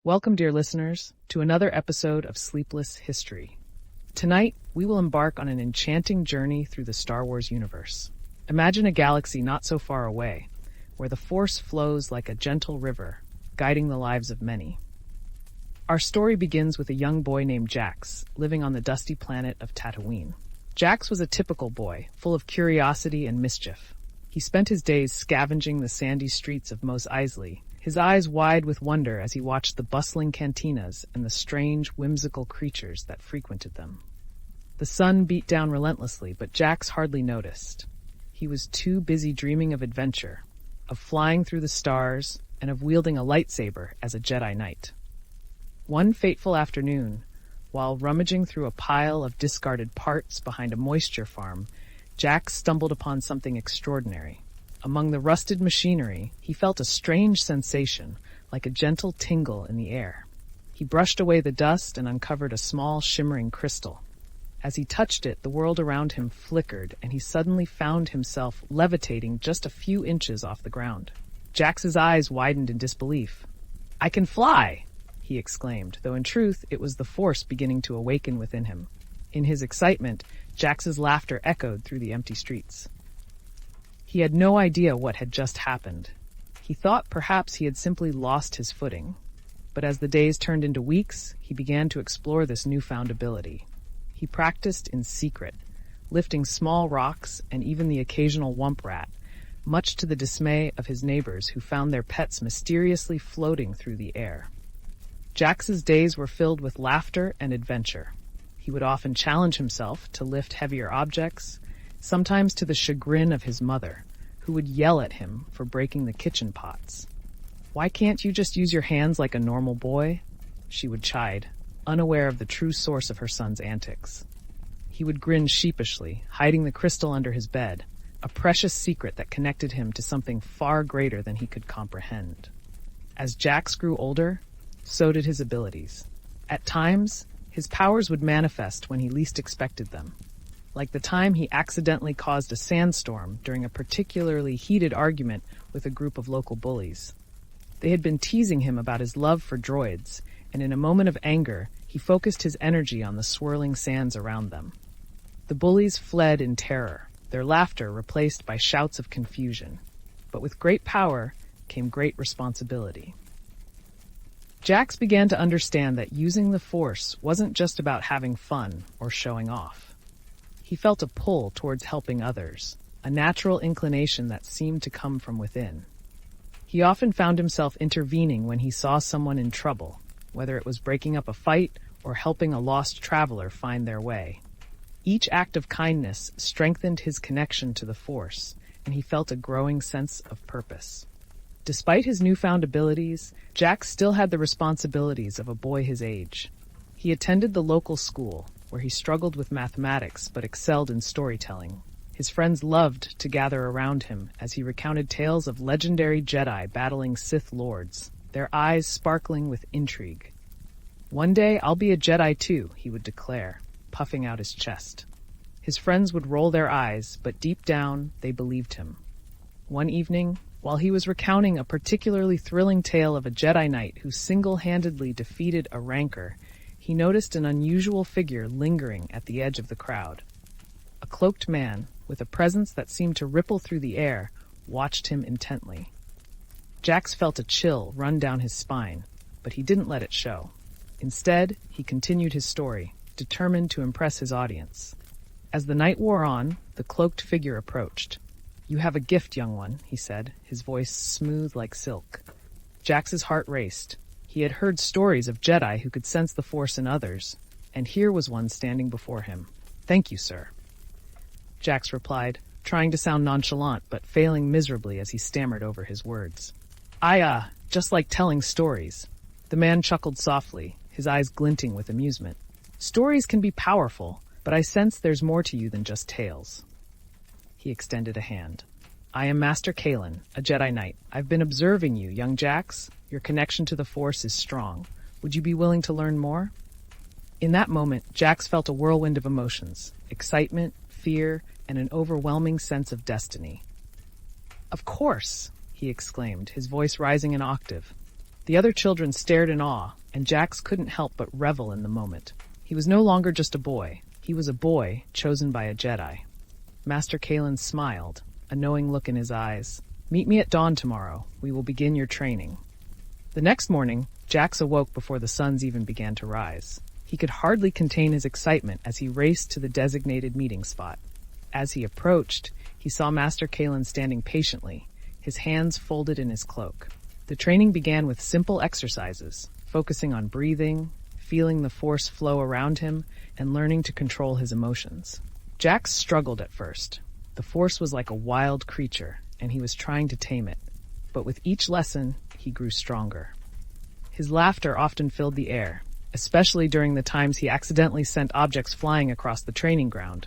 Welcome, dear listeners, to another episode of Sleepless History. Tonight, we will embark on an enchanting journey through the Star Wars universe. Imagine a galaxy not so far away, where the Force flows like a gentle river, guiding the lives of many. Our story begins with a young boy named Jax, living on the dusty planet of Tatooine. Jax was a typical boy, full of curiosity and mischief. He spent his days scavenging the sandy streets of Mos Eisley, his eyes wide with wonder as he watched the bustling cantinas and the strange, whimsical creatures that frequented them. The sun beat down relentlessly, but Jax hardly noticed. He was too busy dreaming of adventure, of flying through the stars, and of wielding a lightsaber as a Jedi Knight. One fateful afternoon, while rummaging through a pile of discarded parts behind a moisture farm, Jax stumbled upon something extraordinary. Among the rusted machinery, he felt a strange sensation, like a gentle tingle in the air. He brushed away the dust and uncovered a small, shimmering crystal. As he touched it, the world around him flickered, and he suddenly found himself levitating just a few inches off the ground. Jax's eyes widened in disbelief. "I can fly!" he exclaimed, though in truth it was the Force beginning to awaken within him. In his excitement, Jax's laughter echoed through the empty streets. He had no idea what had just happened. He thought perhaps he had simply lost his footing. But as the days turned into weeks, he began to explore this newfound ability. He practiced in secret, lifting small rocks and even the occasional wump rat, much to the dismay of his neighbors who found their pets mysteriously floating through the air. Jax's days were filled with laughter and adventure. He would often challenge himself to lift heavier objects, sometimes to the chagrin of his mother, who would yell at him for breaking the kitchen pots. "Why can't you just use your hands like a normal boy?" she would chide, unaware of the true source of her son's antics. He would grin sheepishly, hiding the crystal under his bed, a precious secret that connected him to something far greater than he could comprehend. As Jax grew older, so did his abilities. At times, his powers would manifest when he least expected them, like the time he accidentally caused a sandstorm during a particularly heated argument with a group of local bullies. They had been teasing him about his love for droids, and in a moment of anger, he focused his energy on the swirling sands around them. The bullies fled in terror, their laughter replaced by shouts of confusion. But with great power came great responsibility. Jax began to understand that using the Force wasn't just about having fun or showing off. He felt a pull towards helping others, a natural inclination that seemed to come from within. He often found himself intervening when he saw someone in trouble, whether it was breaking up a fight or helping a lost traveler find their way. Each act of kindness strengthened his connection to the Force, and he felt a growing sense of purpose. Despite his newfound abilities, Jax still had the responsibilities of a boy his age. He attended the local school, where he struggled with mathematics but excelled in storytelling. His friends loved to gather around him as he recounted tales of legendary Jedi battling Sith lords, their eyes sparkling with intrigue. "One day I'll be a Jedi too," he would declare, puffing out his chest. His friends would roll their eyes, but deep down they believed him. One evening, while he was recounting a particularly thrilling tale of a Jedi Knight who single-handedly defeated a rancor, he noticed an unusual figure lingering at the edge of the crowd. A cloaked man, with a presence that seemed to ripple through the air, watched him intently. Jax felt a chill run down his spine, but he didn't let it show. Instead, he continued his story, determined to impress his audience. As the night wore on, the cloaked figure approached. "You have a gift, young one," he said, his voice smooth like silk. Jax's heart raced. He had heard stories of Jedi who could sense the Force in others, and here was one standing before him. "Thank you, sir," Jax replied, trying to sound nonchalant but failing miserably as he stammered over his words. I just like telling stories." The man chuckled softly, his eyes glinting with amusement. "Stories can be powerful, but I sense there's more to you than just tales." He extended a hand. "I am Master Kalen, a Jedi Knight. I've been observing you, young Jax. Your connection to the Force is strong. Would you be willing to learn more?" In that moment, Jax felt a whirlwind of emotions, excitement, fear, and an overwhelming sense of destiny. "Of course," he exclaimed, his voice rising an octave. The other children stared in awe, and Jax couldn't help but revel in the moment. He was no longer just a boy. He was a boy chosen by a Jedi. Master Kalen smiled, a knowing look in his eyes. "Meet me at dawn tomorrow. We will begin your training." The next morning, Jax awoke before the suns even began to rise. He could hardly contain his excitement as he raced to the designated meeting spot. As he approached, he saw Master Kalen standing patiently, his hands folded in his cloak. The training began with simple exercises, focusing on breathing, feeling the force flow around him, and learning to control his emotions. Jax struggled at first. The force was like a wild creature, and he was trying to tame it. But with each lesson, he grew stronger. His laughter often filled the air, especially during the times he accidentally sent objects flying across the training ground.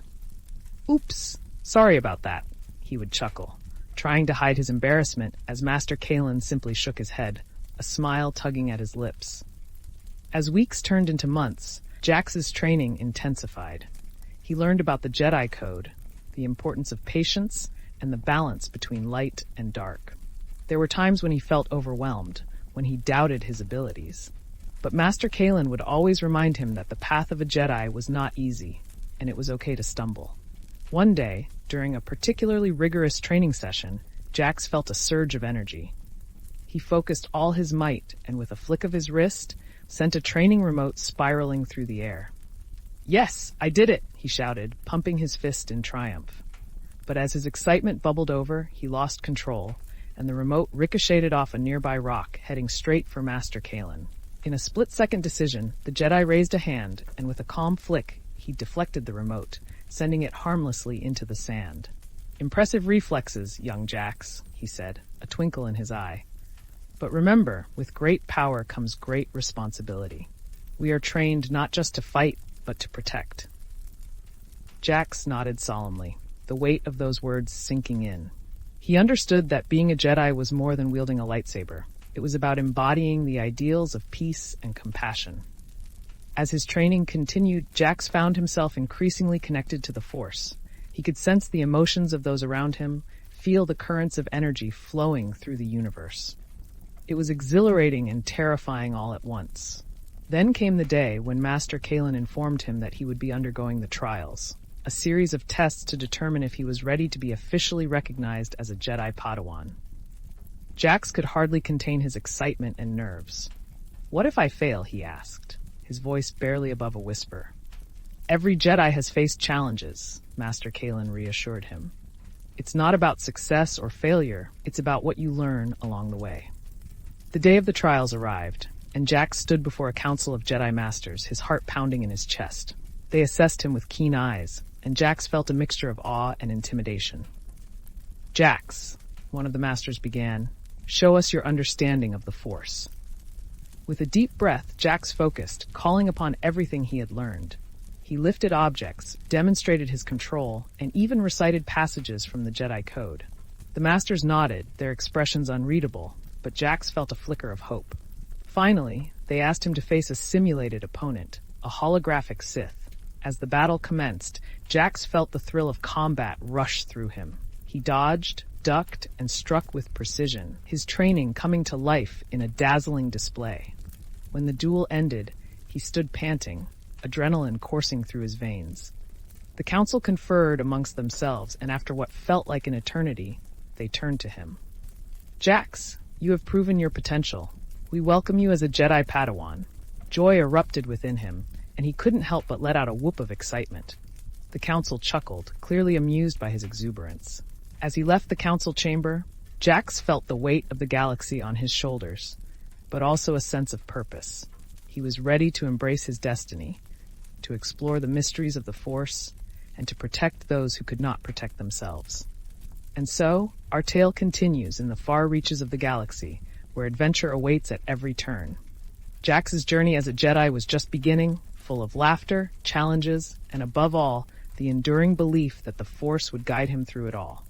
"Oops, sorry about that," he would chuckle, trying to hide his embarrassment as Master Kalen simply shook his head, a smile tugging at his lips. As weeks turned into months, Jax's training intensified. He learned about the Jedi Code, the importance of patience, and the balance between light and dark. There were times when he felt overwhelmed, when he doubted his abilities. But Master Kalen would always remind him that the path of a Jedi was not easy, and it was okay to stumble. One day, during a particularly rigorous training session, Jax felt a surge of energy. He focused all his might, and with a flick of his wrist, sent a training remote spiraling through the air. "Yes, I did it!" he shouted, pumping his fist in triumph. But as his excitement bubbled over, he lost control, and the remote ricocheted off a nearby rock, heading straight for Master Kalen. In a split-second decision, the Jedi raised a hand, and with a calm flick, he deflected the remote, sending it harmlessly into the sand. "Impressive reflexes, young Jax," he said, a twinkle in his eye. "But remember, with great power comes great responsibility. We are trained not just to fight, but to protect." Jax nodded solemnly, the weight of those words sinking in. He understood that being a Jedi was more than wielding a lightsaber. It was about embodying the ideals of peace and compassion. As his training continued, Jax found himself increasingly connected to the Force. He could sense the emotions of those around him, feel the currents of energy flowing through the universe. It was exhilarating and terrifying all at once. Then came the day when Master Kalen informed him that he would be undergoing the trials, a series of tests to determine if he was ready to be officially recognized as a Jedi Padawan. Jax could hardly contain his excitement and nerves. "What if I fail?" he asked, his voice barely above a whisper. "Every Jedi has faced challenges," Master Kalen reassured him. "It's not about success or failure, it's about what you learn along the way." The day of the trials arrived, and Jax stood before a council of Jedi Masters, his heart pounding in his chest. They assessed him with keen eyes, and Jax felt a mixture of awe and intimidation. "Jax," one of the Masters began, "show us your understanding of the Force." With a deep breath, Jax focused, calling upon everything he had learned. He lifted objects, demonstrated his control, and even recited passages from the Jedi Code. The Masters nodded, their expressions unreadable, but Jax felt a flicker of hope. Finally, they asked him to face a simulated opponent, a holographic Sith. As the battle commenced, Jax felt the thrill of combat rush through him. He dodged, ducked, and struck with precision, his training coming to life in a dazzling display. When the duel ended, he stood panting, adrenaline coursing through his veins. The council conferred amongst themselves, and after what felt like an eternity, they turned to him. "Jax, you have proven your potential. We welcome you as a Jedi Padawan." Joy erupted within him, and he couldn't help but let out a whoop of excitement. The council chuckled, clearly amused by his exuberance. As he left the council chamber, Jax felt the weight of the galaxy on his shoulders, but also a sense of purpose. He was ready to embrace his destiny, to explore the mysteries of the Force, and to protect those who could not protect themselves. And so, our tale continues in the far reaches of the galaxy, where adventure awaits at every turn. Jax's journey as a Jedi was just beginning, full of laughter, challenges, and above all, the enduring belief that the Force would guide him through it all.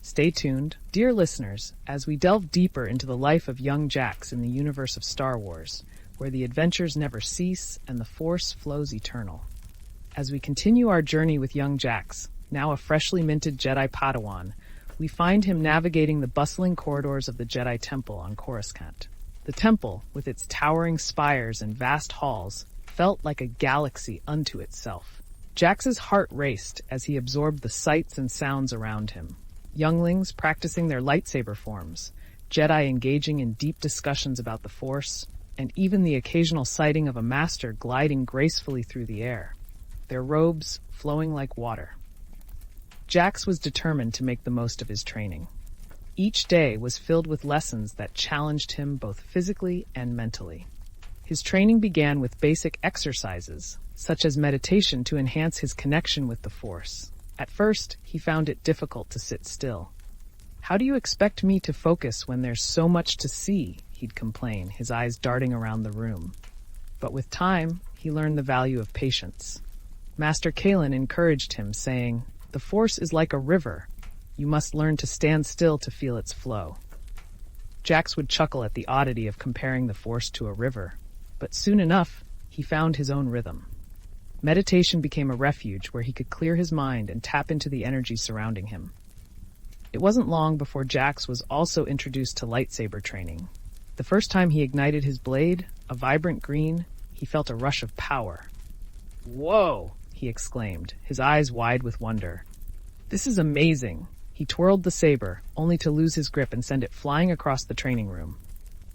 Stay tuned, dear listeners, as we delve deeper into the life of young Jax in the universe of Star Wars, where the adventures never cease and the Force flows eternal. As we continue our journey with young Jax, now a freshly minted Jedi Padawan, we find him navigating the bustling corridors of the Jedi Temple on Coruscant. The temple, with its towering spires and vast halls, felt like a galaxy unto itself. Jax's heart raced as he absorbed the sights and sounds around him. Younglings practicing their lightsaber forms, Jedi engaging in deep discussions about the Force, and even the occasional sighting of a master gliding gracefully through the air, their robes flowing like water. Jax was determined to make the most of his training. Each day was filled with lessons that challenged him both physically and mentally. His training began with basic exercises, such as meditation to enhance his connection with the Force. At first, he found it difficult to sit still. "How do you expect me to focus when there's so much to see?" he'd complain, his eyes darting around the room. But with time, he learned the value of patience. Master Kalen encouraged him, saying, "The Force is like a river. You must learn to stand still to feel its flow." Jax would chuckle at the oddity of comparing the Force to a river, but soon enough, he found his own rhythm. Meditation became a refuge where he could clear his mind and tap into the energy surrounding him. It wasn't long before Jax was also introduced to lightsaber training. The first time he ignited his blade, a vibrant green, he felt a rush of power. "Whoa!" he exclaimed, his eyes wide with wonder. "This is amazing." He twirled the saber, only to lose his grip and send it flying across the training room.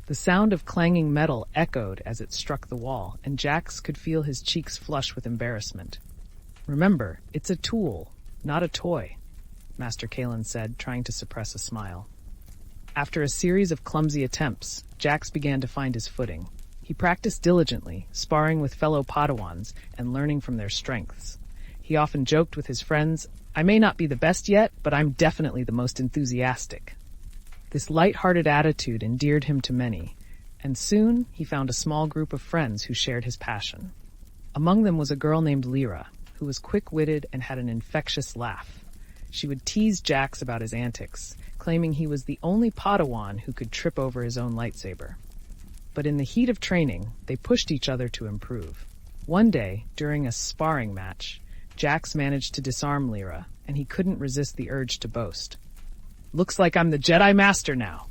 The sound of clanging metal echoed as it struck the wall, and Jax could feel his cheeks flush with embarrassment. "Remember, it's a tool, not a toy," Master Kalen said, trying to suppress a smile. After a series of clumsy attempts, Jax began to find his footing. He practiced diligently, sparring with fellow Padawans and learning from their strengths. He often joked with his friends, "I may not be the best yet, but I'm definitely the most enthusiastic." This light-hearted attitude endeared him to many, and soon he found a small group of friends who shared his passion. Among them was a girl named Lyra, who was quick-witted and had an infectious laugh. She would tease Jax about his antics, claiming he was the only Padawan who could trip over his own lightsaber. But in the heat of training, they pushed each other to improve. One day, during a sparring match, Jax managed to disarm Lyra, and he couldn't resist the urge to boast. "Looks like I'm the Jedi Master now."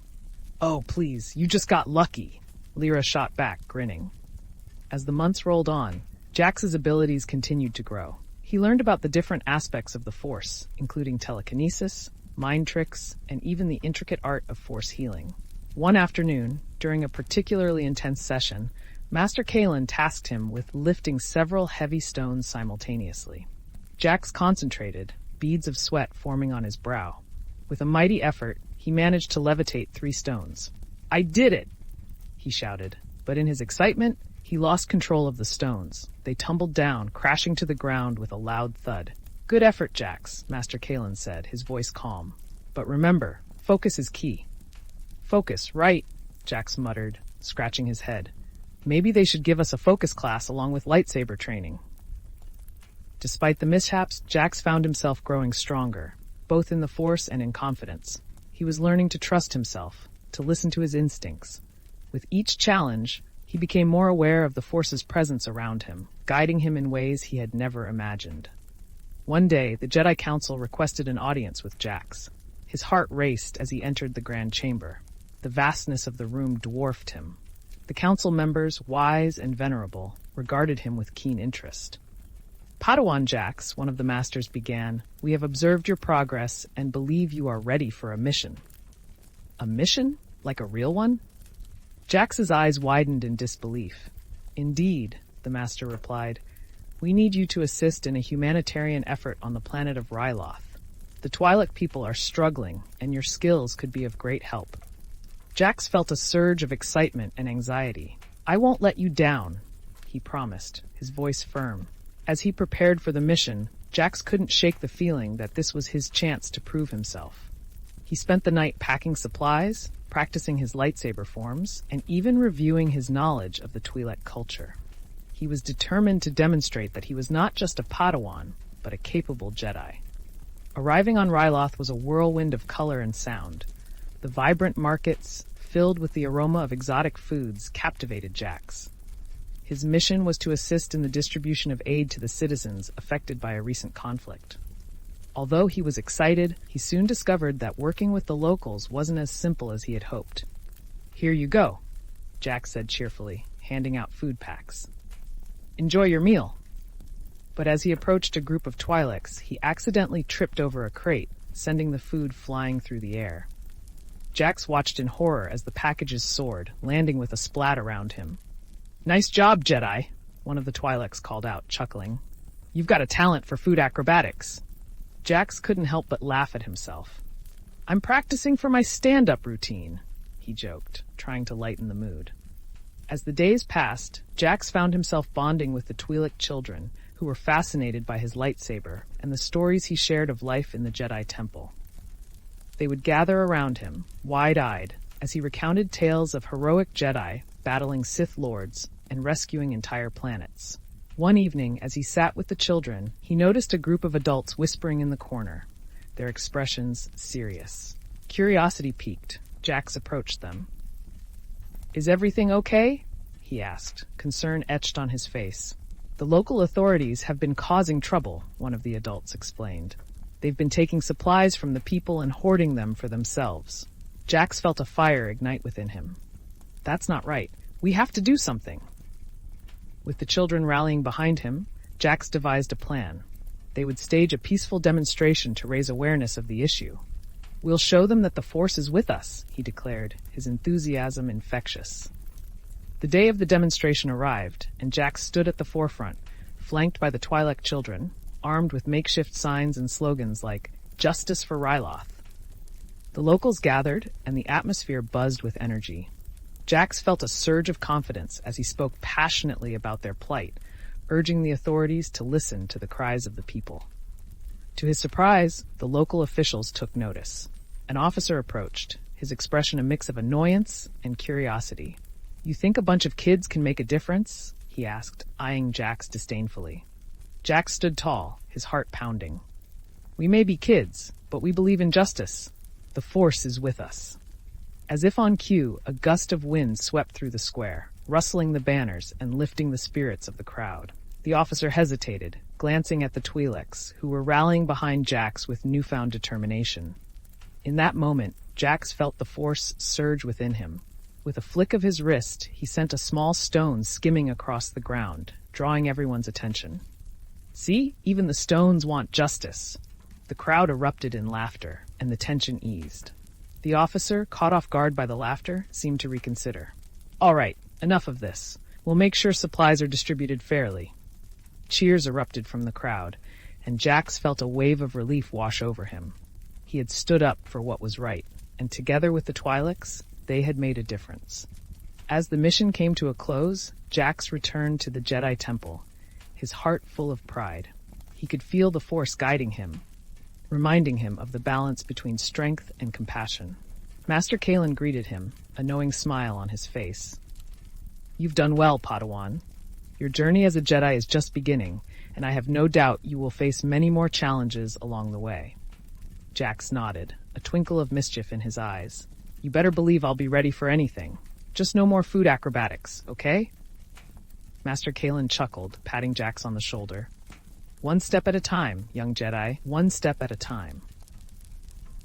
"Oh, please, you just got lucky," Lyra shot back, grinning. As the months rolled on, Jax's abilities continued to grow. He learned about the different aspects of the Force, including telekinesis, mind tricks, and even the intricate art of Force healing. One afternoon, during a particularly intense session, Master Kalen tasked him with lifting several heavy stones simultaneously. Jax concentrated, beads of sweat forming on his brow. With a mighty effort, he managed to levitate 3 stones. "I did it!" he shouted, but in his excitement, he lost control of the stones. They tumbled down, crashing to the ground with a loud thud. "Good effort, Jax," Master Kalen said, his voice calm. "But remember, focus is key." "Focus, right," Jax muttered, scratching his head. "Maybe they should give us a focus class along with lightsaber training." Despite the mishaps, Jax found himself growing stronger, both in the Force and in confidence. He was learning to trust himself, to listen to his instincts. With each challenge, he became more aware of the Force's presence around him, guiding him in ways he had never imagined. One day, the Jedi Council requested an audience with Jax. His heart raced as he entered the Grand Chamber. The vastness of the room dwarfed him. The council members, wise and venerable, regarded him with keen interest. "Padawan Jax," one of the masters began, "we have observed your progress and believe you are ready for a mission." "A mission? Like a real one?" Jax's eyes widened in disbelief. "Indeed," the master replied. "We need you to assist in a humanitarian effort on the planet of Ryloth. The Twi'lek people are struggling, and your skills could be of great help." Jax felt a surge of excitement and anxiety. "I won't let you down," he promised, his voice firm. As he prepared for the mission, Jax couldn't shake the feeling that this was his chance to prove himself. He spent the night packing supplies, practicing his lightsaber forms, and even reviewing his knowledge of the Twi'lek culture. He was determined to demonstrate that he was not just a Padawan, but a capable Jedi. Arriving on Ryloth was a whirlwind of color and sound. The vibrant markets, filled with the aroma of exotic foods, captivated Jax. His mission was to assist in the distribution of aid to the citizens affected by a recent conflict. Although he was excited, he soon discovered that working with the locals wasn't as simple as he had hoped. "Here you go." Jack said cheerfully, handing out food packs. Enjoy your meal. But as he approached a group of Twi'leks, he accidentally tripped over a crate, sending the food flying through the air. Jax watched in horror as the packages soared, landing with a splat around him. "Nice job, Jedi," one of the Twi'leks called out, chuckling. "You've got a talent for food acrobatics." Jax couldn't help but laugh at himself. "I'm practicing for my stand-up routine," he joked, trying to lighten the mood. As the days passed, Jax found himself bonding with the Twi'lek children, who were fascinated by his lightsaber and the stories he shared of life in the Jedi Temple. They would gather around him, wide-eyed, as he recounted tales of heroic Jedi battling Sith Lords and rescuing entire planets. One evening, as he sat with the children, he noticed a group of adults whispering in the corner, their expressions serious. Curiosity piqued. Jax approached them. "Is everything okay?" he asked, concern etched on his face. "The local authorities have been causing trouble," one of the adults explained. "They've been taking supplies from the people and hoarding them for themselves." Jax felt a fire ignite within him. "That's not right. We have to do something." With the children rallying behind him, Jax devised a plan. They would stage a peaceful demonstration to raise awareness of the issue. "We'll show them that the Force is with us," he declared, his enthusiasm infectious. The day of the demonstration arrived, and Jax stood at the forefront, flanked by the Twi'lek children, armed with makeshift signs and slogans like "Justice for Ryloth." The locals gathered, and the atmosphere buzzed with energy. Jax felt a surge of confidence as he spoke passionately about their plight, urging the authorities to listen to the cries of the people. To his surprise, the local officials took notice. An officer approached, his expression a mix of annoyance and curiosity. "You think a bunch of kids can make a difference?" he asked, eyeing Jax disdainfully. Jax stood tall, his heart pounding. "We may be kids, but we believe in justice. The Force is with us." As if on cue, a gust of wind swept through the square, rustling the banners and lifting the spirits of the crowd. The officer hesitated, glancing at the Twi'leks, who were rallying behind Jax with newfound determination. In that moment, Jax felt the Force surge within him. With a flick of his wrist, he sent a small stone skimming across the ground, drawing everyone's attention. "See, even the stones want justice." The crowd erupted in laughter, and the tension eased. The officer, caught off guard by the laughter, seemed to reconsider. "All right, enough of this. We'll make sure supplies are distributed fairly." Cheers erupted from the crowd, and Jax felt a wave of relief wash over him. He had stood up for what was right, and together with the Twi'leks, they had made a difference. As the mission came to a close, Jax returned to the Jedi Temple, his heart full of pride. He could feel the Force guiding him, reminding him of the balance between strength and compassion. Master Kalen greeted him, a knowing smile on his face. "You've done well, Padawan. Your journey as a Jedi is just beginning, and I have no doubt you will face many more challenges along the way." Jax nodded, a twinkle of mischief in his eyes. "You better believe I'll be ready for anything. Just no more food acrobatics, okay?" Master Kalen chuckled, patting Jax on the shoulder. "One step at a time, young Jedi, one step at a time."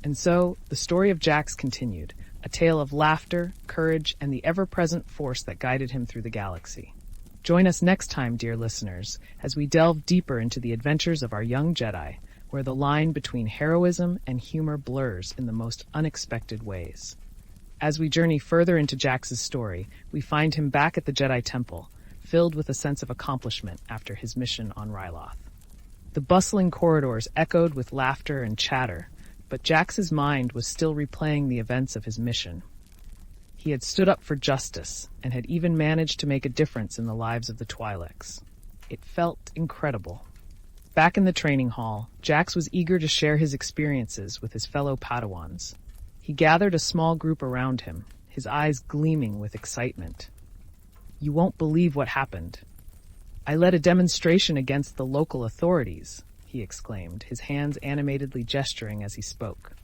And so, the story of Jax continued, a tale of laughter, courage, and the ever-present Force that guided him through the galaxy. Join us next time, dear listeners, as we delve deeper into the adventures of our young Jedi, where the line between heroism and humor blurs in the most unexpected ways. As we journey further into Jax's story, we find him back at the Jedi Temple, filled with a sense of accomplishment after his mission on Ryloth. The bustling corridors echoed with laughter and chatter, but Jax's mind was still replaying the events of his mission. He had stood up for justice and had even managed to make a difference in the lives of the Twi'leks. It felt incredible. Back in the training hall, Jax was eager to share his experiences with his fellow Padawans. He gathered a small group around him, his eyes gleaming with excitement. "You won't believe what happened. I led a demonstration against the local authorities," he exclaimed, his hands animatedly gesturing as he spoke.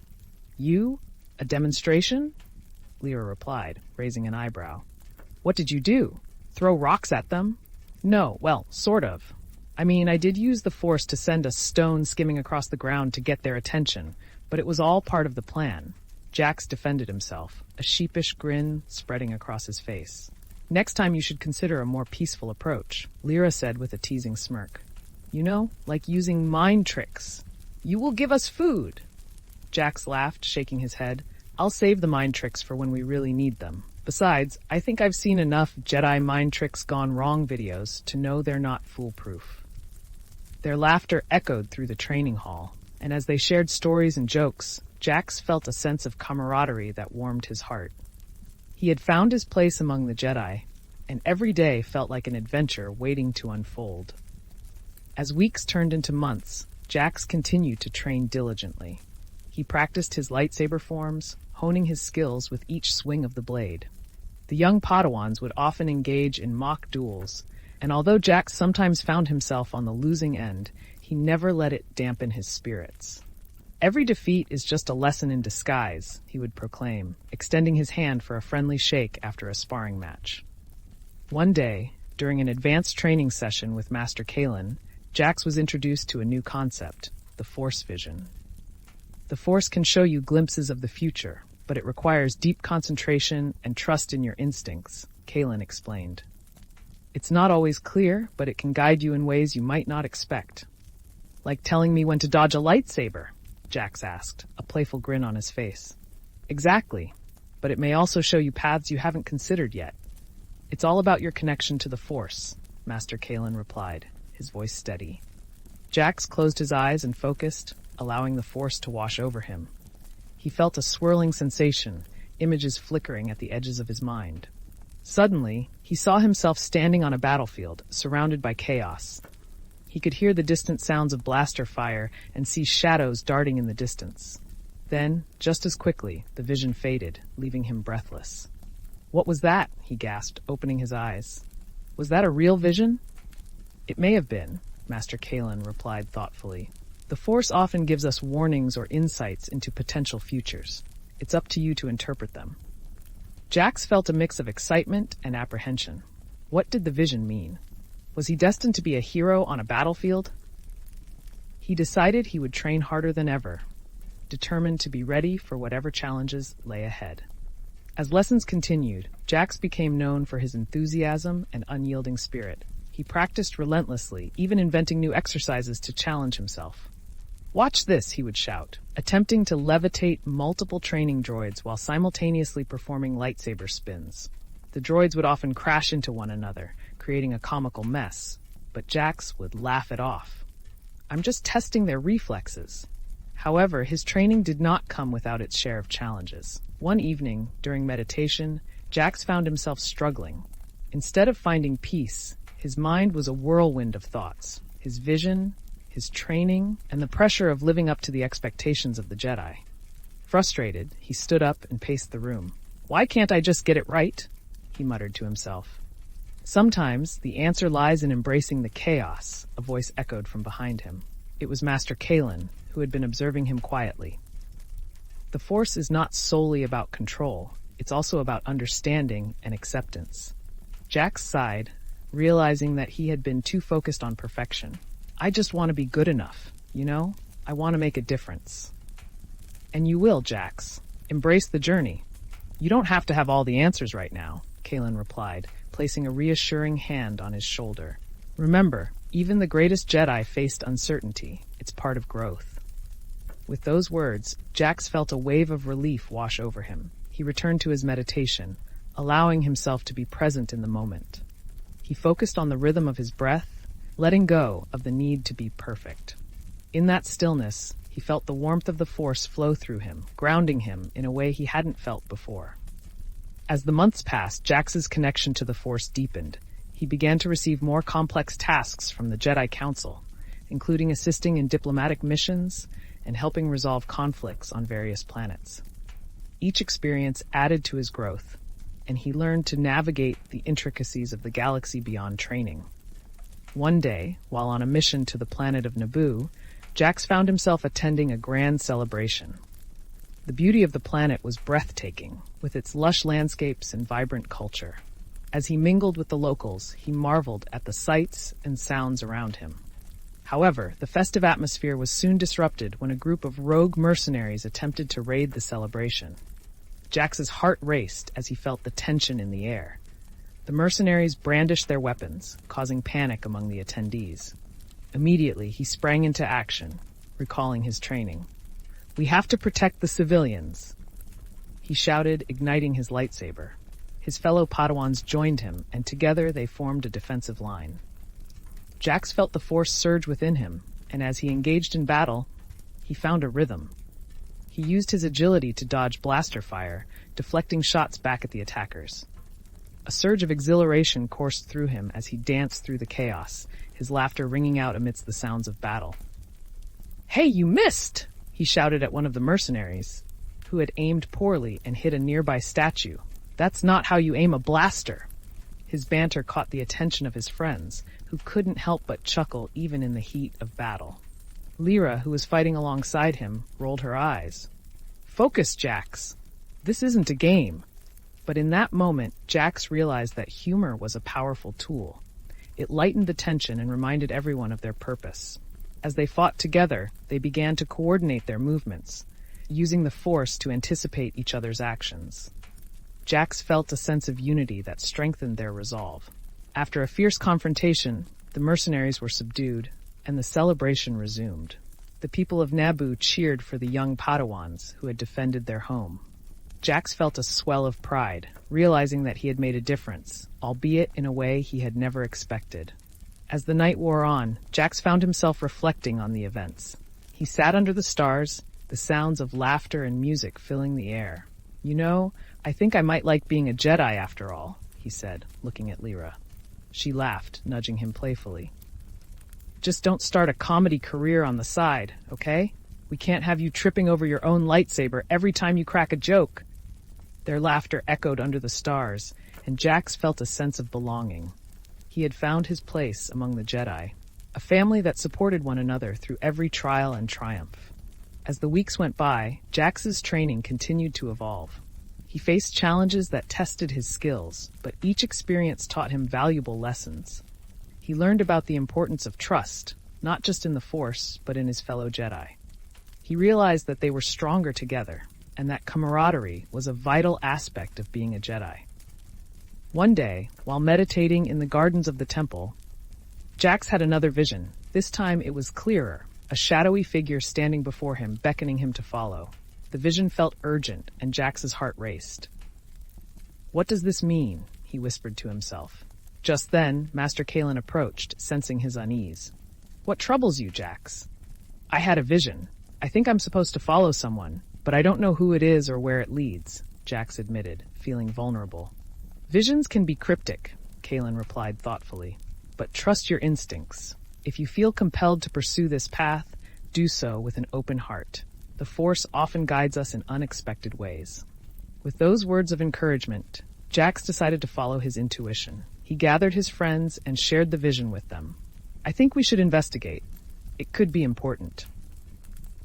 "You? A demonstration?" Lyra replied, raising an eyebrow. "What did you do? Throw rocks at them?" "No, well, sort of. I mean, I did use the Force to send a stone skimming across the ground to get their attention, but it was all part of the plan." Jax defended himself, a sheepish grin spreading across his face. Next time you should consider a more peaceful approach, Lyra said with a teasing smirk. You know, like using mind tricks. You will give us food. Jax laughed, shaking his head. I'll save the mind tricks for when we really need them. Besides, I think I've seen enough Jedi mind tricks gone wrong videos to know they're not foolproof. Their laughter echoed through the training hall, and as they shared stories and jokes, Jax felt a sense of camaraderie that warmed his heart. He had found his place among the Jedi, and every day felt like an adventure waiting to unfold. As weeks turned into months, Jax continued to train diligently. He practiced his lightsaber forms, honing his skills with each swing of the blade. The young Padawans would often engage in mock duels, and although Jax sometimes found himself on the losing end, he never let it dampen his spirits. Every defeat is just a lesson in disguise, he would proclaim, extending his hand for a friendly shake after a sparring match. One day, during an advanced training session with Master Kalen, Jax was introduced to a new concept, the Force vision. The Force can show you glimpses of the future, but it requires deep concentration and trust in your instincts, Kalen explained. It's not always clear, but it can guide you in ways you might not expect. Like telling me when to dodge a lightsaber, Jax asked, a playful grin on his face. Exactly, but it may also show you paths you haven't considered yet. It's all about your connection to the Force, Master Kalen replied, his voice steady. Jax closed his eyes and focused, allowing the Force to wash over him. He felt a swirling sensation, images flickering at the edges of his mind. Suddenly, he saw himself standing on a battlefield, surrounded by chaos. He could hear the distant sounds of blaster fire and see shadows darting in the distance. Then, just as quickly, the vision faded, leaving him breathless. What was that? He gasped, opening his eyes. Was that a real vision? It may have been, Master Kalen replied thoughtfully. The Force often gives us warnings or insights into potential futures. It's up to you to interpret them. Jax felt a mix of excitement and apprehension. What did the vision mean? Was he destined to be a hero on a battlefield? He decided he would train harder than ever, determined to be ready for whatever challenges lay ahead. As lessons continued, Jax became known for his enthusiasm and unyielding spirit. He practiced relentlessly, even inventing new exercises to challenge himself. Watch this, he would shout, attempting to levitate multiple training droids while simultaneously performing lightsaber spins. The droids would often crash into one another, creating a comical mess, but Jax would laugh it off. I'm just testing their reflexes. However, his training did not come without its share of challenges. One evening, during meditation, Jax found himself struggling. Instead of finding peace, his mind was a whirlwind of thoughts. His vision, his training, and the pressure of living up to the expectations of the Jedi. Frustrated, he stood up and paced the room. Why can't I just get it right? He muttered to himself. Sometimes the answer lies in embracing the chaos, a voice echoed from behind him. It was Master Kalen, who had been observing him quietly. The Force is not solely about control, it's also about understanding and acceptance. Jax sighed, realizing that he had been too focused on perfection. I just want to be good enough, you know? I want to make a difference. And you will, Jax. Embrace the journey. You don't have to have all the answers right now, Kalen replied, placing a reassuring hand on his shoulder. Remember, even the greatest Jedi faced uncertainty. It's part of growth. With those words, Jax felt a wave of relief wash over him. He returned to his meditation, allowing himself to be present in the moment. He focused on the rhythm of his breath, letting go of the need to be perfect. In that stillness, he felt the warmth of the Force flow through him, grounding him in a way he hadn't felt before. As the months passed, Jax's connection to the Force deepened. He began to receive more complex tasks from the Jedi Council, including assisting in diplomatic missions and helping resolve conflicts on various planets. Each experience added to his growth, and he learned to navigate the intricacies of the galaxy beyond training. One day, while on a mission to the planet of Naboo, Jax found himself attending a grand celebration. The beauty of the planet was breathtaking, with its lush landscapes and vibrant culture. As he mingled with the locals, he marveled at the sights and sounds around him. However, the festive atmosphere was soon disrupted when a group of rogue mercenaries attempted to raid the celebration. Jax's heart raced as he felt the tension in the air. The mercenaries brandished their weapons, causing panic among the attendees. Immediately, he sprang into action, recalling his training. "We have to protect the civilians," he shouted, igniting his lightsaber. His fellow Padawans joined him, and together they formed a defensive line. Jax felt the force surge within him, and as he engaged in battle, he found a rhythm. He used his agility to dodge blaster fire, deflecting shots back at the attackers. A surge of exhilaration coursed through him as he danced through the chaos, his laughter ringing out amidst the sounds of battle. "Hey, you missed!" he shouted at one of the mercenaries, who had aimed poorly and hit a nearby statue. "That's not how you aim a blaster." His banter caught the attention of his friends, who couldn't help but chuckle even in the heat of battle. Lyra, who was fighting alongside him, rolled her eyes. "Focus, Jax. This isn't a game." But in that moment, Jax realized that humor was a powerful tool. It lightened the tension and reminded everyone of their purpose. As they fought together, they began to coordinate their movements, using the force to anticipate each other's actions. Jax felt a sense of unity that strengthened their resolve. After a fierce confrontation, the mercenaries were subdued, and the celebration resumed. The people of Naboo cheered for the young Padawans who had defended their home. Jax felt a swell of pride, realizing that he had made a difference, albeit in a way he had never expected. As the night wore on, Jax found himself reflecting on the events. He sat under the stars, the sounds of laughter and music filling the air. "You know, I think I might like being a Jedi after all," he said, looking at Lyra. She laughed, nudging him playfully. "Just don't start a comedy career on the side, okay? We can't have you tripping over your own lightsaber every time you crack a joke." Their laughter echoed under the stars, and Jax felt a sense of belonging. He had found his place among the Jedi, a family that supported one another through every trial and triumph. As the weeks went by, Jax's training continued to evolve. He faced challenges that tested his skills, but each experience taught him valuable lessons. He learned about the importance of trust, not just in the Force, but in his fellow Jedi. He realized that they were stronger together, and that camaraderie was a vital aspect of being a Jedi. One day, while meditating in the gardens of the temple, Jax had another vision. This time it was clearer, a shadowy figure standing before him, beckoning him to follow. The vision felt urgent, and Jax's heart raced. "What does this mean?" he whispered to himself. Just then, Master Kalen approached, sensing his unease. "What troubles you, Jax?" "I had a vision. I think I'm supposed to follow someone, but I don't know who it is or where it leads," Jax admitted, feeling vulnerable. "Visions can be cryptic," Kalen replied thoughtfully, "but trust your instincts. If you feel compelled to pursue this path, do so with an open heart. The Force often guides us in unexpected ways." With those words of encouragement, Jax decided to follow his intuition. He gathered his friends and shared the vision with them. "I think we should investigate. It could be important."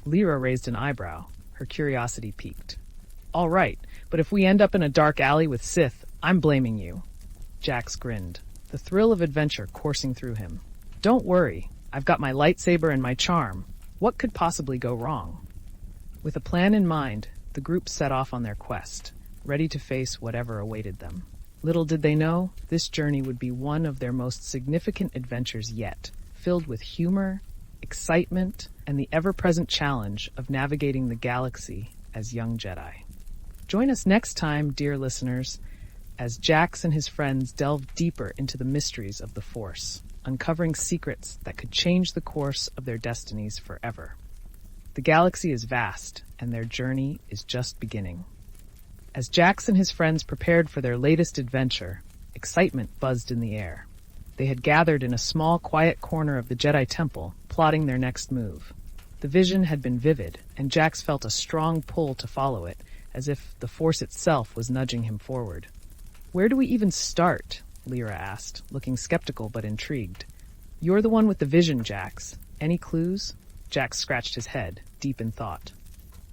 Lyra raised an eyebrow. Her curiosity piqued. "All right, but if we end up in a dark alley with Sith, I'm blaming you." Jax grinned, the thrill of adventure coursing through him. "Don't worry, I've got my lightsaber and my charm. What could possibly go wrong?" With a plan in mind, the group set off on their quest, ready to face whatever awaited them. Little did they know, this journey would be one of their most significant adventures yet, filled with humor, excitement, and the ever-present challenge of navigating the galaxy as young Jedi. Join us next time, dear listeners, as Jax and his friends delve deeper into the mysteries of the Force, uncovering secrets that could change the course of their destinies forever. The galaxy is vast, and their journey is just beginning. As Jax and his friends prepared for their latest adventure, excitement buzzed in the air. They had gathered in a small, quiet corner of the Jedi Temple, plotting their next move. The vision had been vivid, and Jax felt a strong pull to follow it, as if the Force itself was nudging him forward. "Where do we even start?" Lyra asked, looking skeptical but intrigued. "You're the one with the vision, Jax. Any clues?" Jax scratched his head, deep in thought.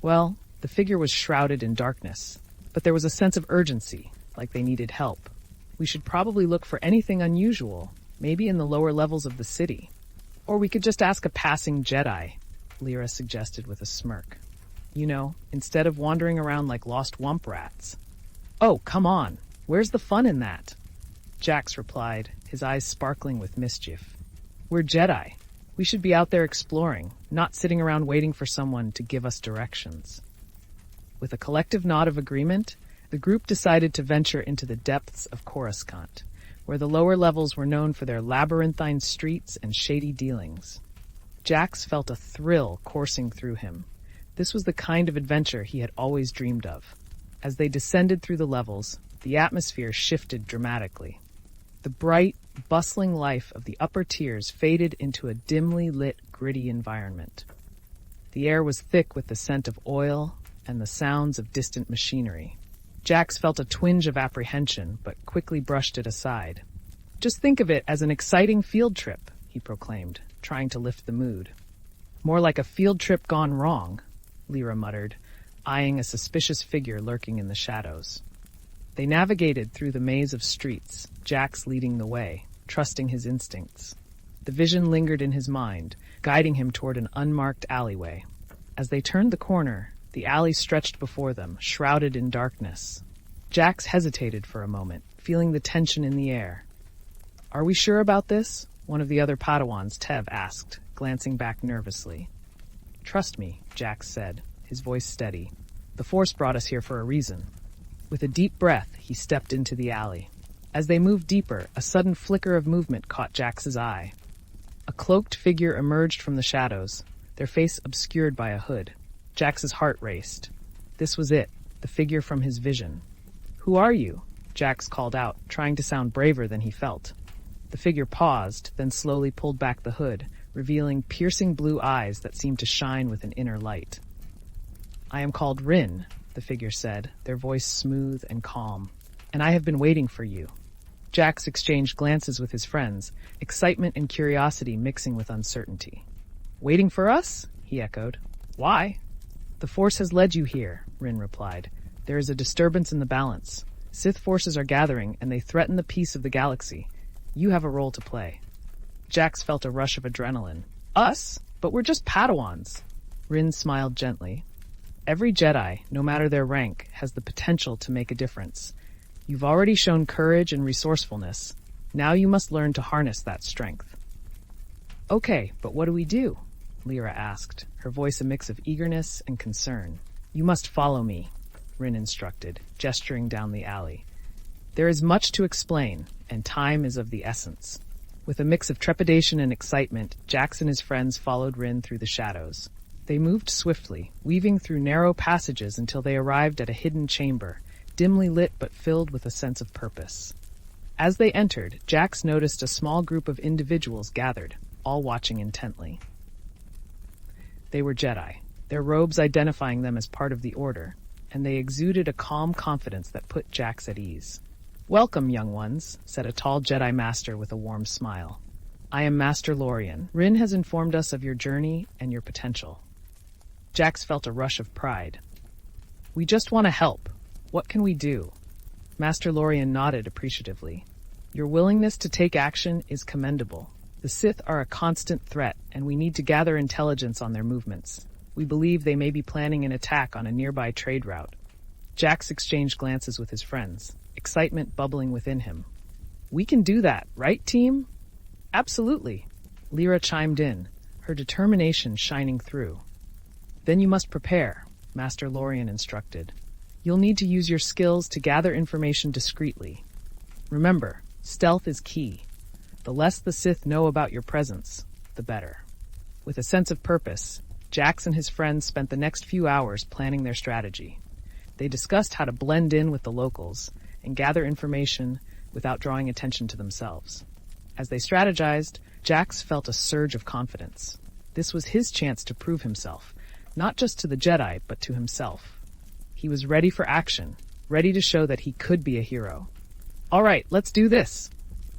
"Well, the figure was shrouded in darkness, but there was a sense of urgency, like they needed help. We should probably look for anything unusual, maybe in the lower levels of the city. Or we could just ask a passing Jedi," Lyra suggested with a smirk. "You know, instead of wandering around like lost wump rats." "Oh, come on. Where's the fun in that?" Jax replied, his eyes sparkling with mischief. We're Jedi. We should be out there exploring, not sitting around waiting for someone to give us directions. With a collective nod of agreement, the group decided to venture into the depths of Coruscant, where the lower levels were known for their labyrinthine streets and shady dealings. Jax felt a thrill coursing through him. This was the kind of adventure he had always dreamed of. As they descended through the levels, the atmosphere shifted dramatically. The bright, bustling life of the upper tiers faded into a dimly lit, gritty environment. The air was thick with the scent of oil and the sounds of distant machinery. Jax felt a twinge of apprehension, but quickly brushed it aside. Just think of it as an exciting field trip, he proclaimed, trying to lift the mood. More like a field trip gone wrong, Lyra muttered, eyeing a suspicious figure lurking in the shadows. They navigated through the maze of streets, Jax leading the way, trusting his instincts. The vision lingered in his mind, guiding him toward an unmarked alleyway. As they turned the corner, the alley stretched before them, shrouded in darkness. Jax hesitated for a moment, feeling the tension in the air. Are we sure about this? One of the other Padawans, Tev, asked, glancing back nervously. Trust me, Jax said, his voice steady. The Force brought us here for a reason. With a deep breath, he stepped into the alley. As they moved deeper, a sudden flicker of movement caught Jax's eye. A cloaked figure emerged from the shadows, their face obscured by a hood. Jax's heart raced. This was it, the figure from his vision. Who are you? Jax called out, trying to sound braver than he felt. The figure paused, then slowly pulled back the hood, revealing piercing blue eyes that seemed to shine with an inner light. I am called Rin, the figure said, their voice smooth and calm, and I have been waiting for you. Jax exchanged glances with his friends, excitement and curiosity mixing with uncertainty. Waiting for us? He echoed. Why? The Force has led you here, Rin replied. There is a disturbance in the balance. Sith forces are gathering, and they threaten the peace of the galaxy. You have a role to play. Jax felt a rush of adrenaline. Us? But we're just Padawans. Rin smiled gently. Every Jedi, no matter their rank, has the potential to make a difference. You've already shown courage and resourcefulness. Now you must learn to harness that strength. Okay, but what do we do? Lyra asked, her voice a mix of eagerness and concern. You must follow me, Rin instructed, gesturing down the alley. There is much to explain, and time is of the essence. With a mix of trepidation and excitement, Jax and his friends followed Rin through the shadows. They moved swiftly, weaving through narrow passages until they arrived at a hidden chamber, dimly lit but filled with a sense of purpose. As they entered, Jax noticed a small group of individuals gathered, all watching intently. They were Jedi, their robes identifying them as part of the Order, and they exuded a calm confidence that put Jax at ease. Welcome, young ones, said a tall Jedi Master with a warm smile. I am Master Lorian. Rin has informed us of your journey and your potential. Jax felt a rush of pride. We just want to help. What can we do? Master Lorian nodded appreciatively. Your willingness to take action is commendable. The Sith are a constant threat, and we need to gather intelligence on their movements. We believe they may be planning an attack on a nearby trade route. Jax exchanged glances with his friends, excitement bubbling within him. We can do that, right, team? Absolutely, Lyra chimed in, her determination shining through. Then you must prepare, Master Lorian instructed. You'll need to use your skills to gather information discreetly. Remember, stealth is key. The less the Sith know about your presence, the better. With a sense of purpose, Jax and his friends spent the next few hours planning their strategy. They discussed how to blend in with the locals and gather information without drawing attention to themselves. As they strategized, Jax felt a surge of confidence. This was his chance to prove himself, not just to the Jedi, but to himself. He was ready for action, ready to show that he could be a hero. All right, let's do this,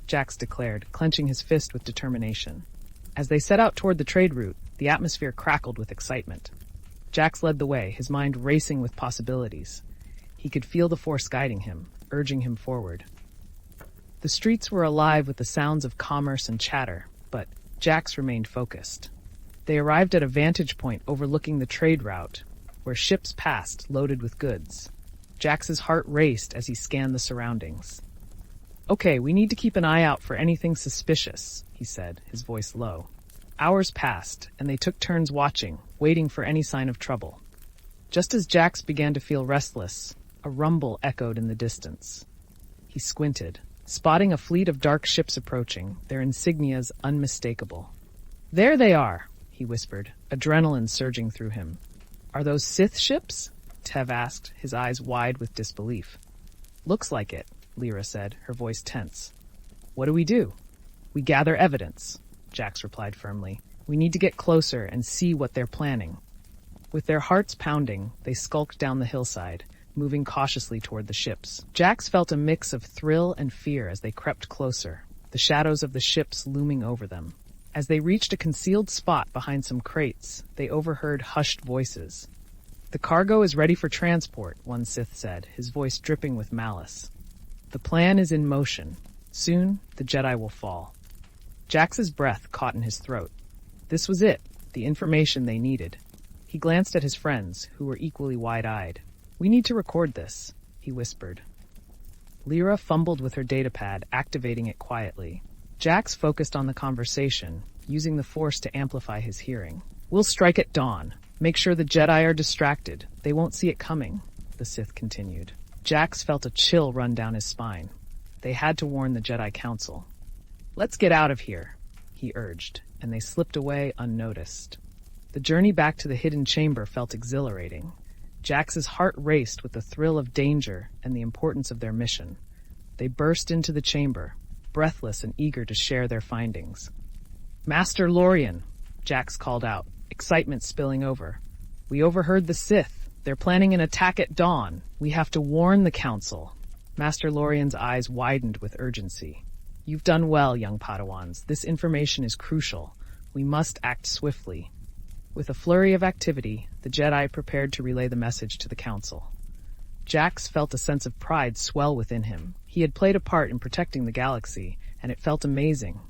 Jax declared, clenching his fist with determination. As they set out toward the trade route, the atmosphere crackled with excitement. Jax led the way, his mind racing with possibilities. He could feel the Force guiding him, urging him forward. The streets were alive with the sounds of commerce and chatter, but Jax remained focused. They arrived at a vantage point overlooking the trade route, where ships passed loaded with goods. Jax's heart raced as he scanned the surroundings. Okay, we need to keep an eye out for anything suspicious, he said, his voice low. Hours passed, and they took turns watching, waiting for any sign of trouble. Just as Jax began to feel restless, a rumble echoed in the distance. He squinted, spotting a fleet of dark ships approaching, their insignias unmistakable. There they are, he whispered, adrenaline surging through him. Are those Sith ships? Tev asked, his eyes wide with disbelief. Looks like it, Lyra said, her voice tense. What do? We gather evidence, Jax replied firmly. We need to get closer and see what they're planning. With their hearts pounding, they skulked down the hillside, moving cautiously toward the ships. Jax felt a mix of thrill and fear as they crept closer, the shadows of the ships looming over them. As they reached a concealed spot behind some crates, they overheard hushed voices. The cargo is ready for transport, one Sith said, his voice dripping with malice. The plan is in motion. Soon, the Jedi will fall. Jax's breath caught in his throat. This was it, the information they needed. He glanced at his friends, who were equally wide-eyed. We need to record this, he whispered. Lyra fumbled with her datapad, activating it quietly. Jax focused on the conversation, using the Force to amplify his hearing. We'll strike at dawn. Make sure the Jedi are distracted. They won't see it coming, the Sith continued. Jax felt a chill run down his spine. They had to warn the Jedi Council. Let's get out of here, he urged, and they slipped away unnoticed. The journey back to the hidden chamber felt exhilarating. Jax's heart raced with the thrill of danger and the importance of their mission. They burst into the chamber, breathless and eager to share their findings. Master Lorian, Jax called out, excitement spilling over. We overheard the Sith. They're planning an attack at dawn. We have to warn the Council. Master Lorian's eyes widened with urgency. You've done well, young Padawans. This information is crucial. We must act swiftly. With a flurry of activity, the Jedi prepared to relay the message to the Council. Jax felt a sense of pride swell within him. He had played a part in protecting the galaxy, and it felt amazing.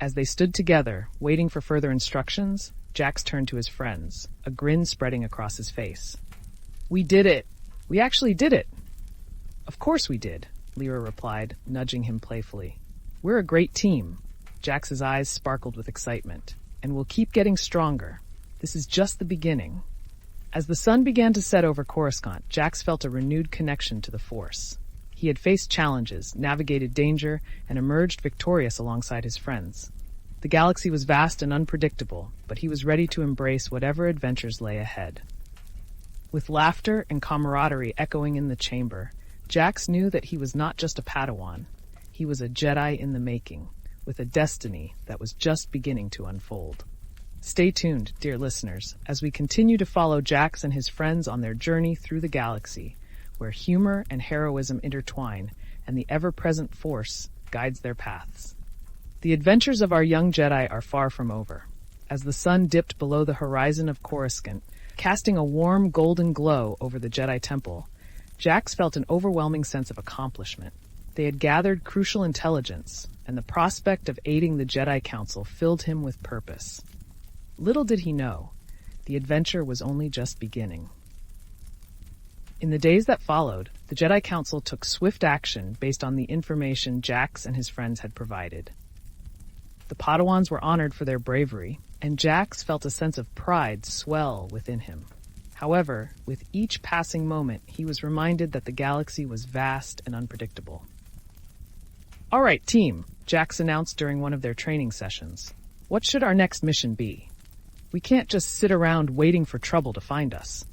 As they stood together, waiting for further instructions, Jax turned to his friends, a grin spreading across his face. We did it! We actually did it! Of course we did, Lyra replied, nudging him playfully. We're a great team. Jax's eyes sparkled with excitement. And we'll keep getting stronger. This is just the beginning. As the sun began to set over Coruscant, Jax felt a renewed connection to the Force. He had faced challenges, navigated danger, and emerged victorious alongside his friends. The galaxy was vast and unpredictable, but he was ready to embrace whatever adventures lay ahead. With laughter and camaraderie echoing in the chamber, Jax knew that he was not just a Padawan. He was a Jedi in the making, with a destiny that was just beginning to unfold. Stay tuned, dear listeners, as we continue to follow Jax and his friends on their journey through the galaxy, where humor and heroism intertwine, and the ever-present Force guides their paths. The adventures of our young Jedi are far from over. As the sun dipped below the horizon of Coruscant, casting a warm golden glow over the Jedi Temple, Jax felt an overwhelming sense of accomplishment. They had gathered crucial intelligence, and the prospect of aiding the Jedi Council filled him with purpose. Little did he know, the adventure was only just beginning. In the days that followed, the Jedi Council took swift action based on the information Jax and his friends had provided. The Padawans were honored for their bravery, and Jax felt a sense of pride swell within him. However, with each passing moment, he was reminded that the galaxy was vast and unpredictable. All right, team, Jax announced during one of their training sessions. What should our next mission be? We can't just sit around waiting for trouble to find us.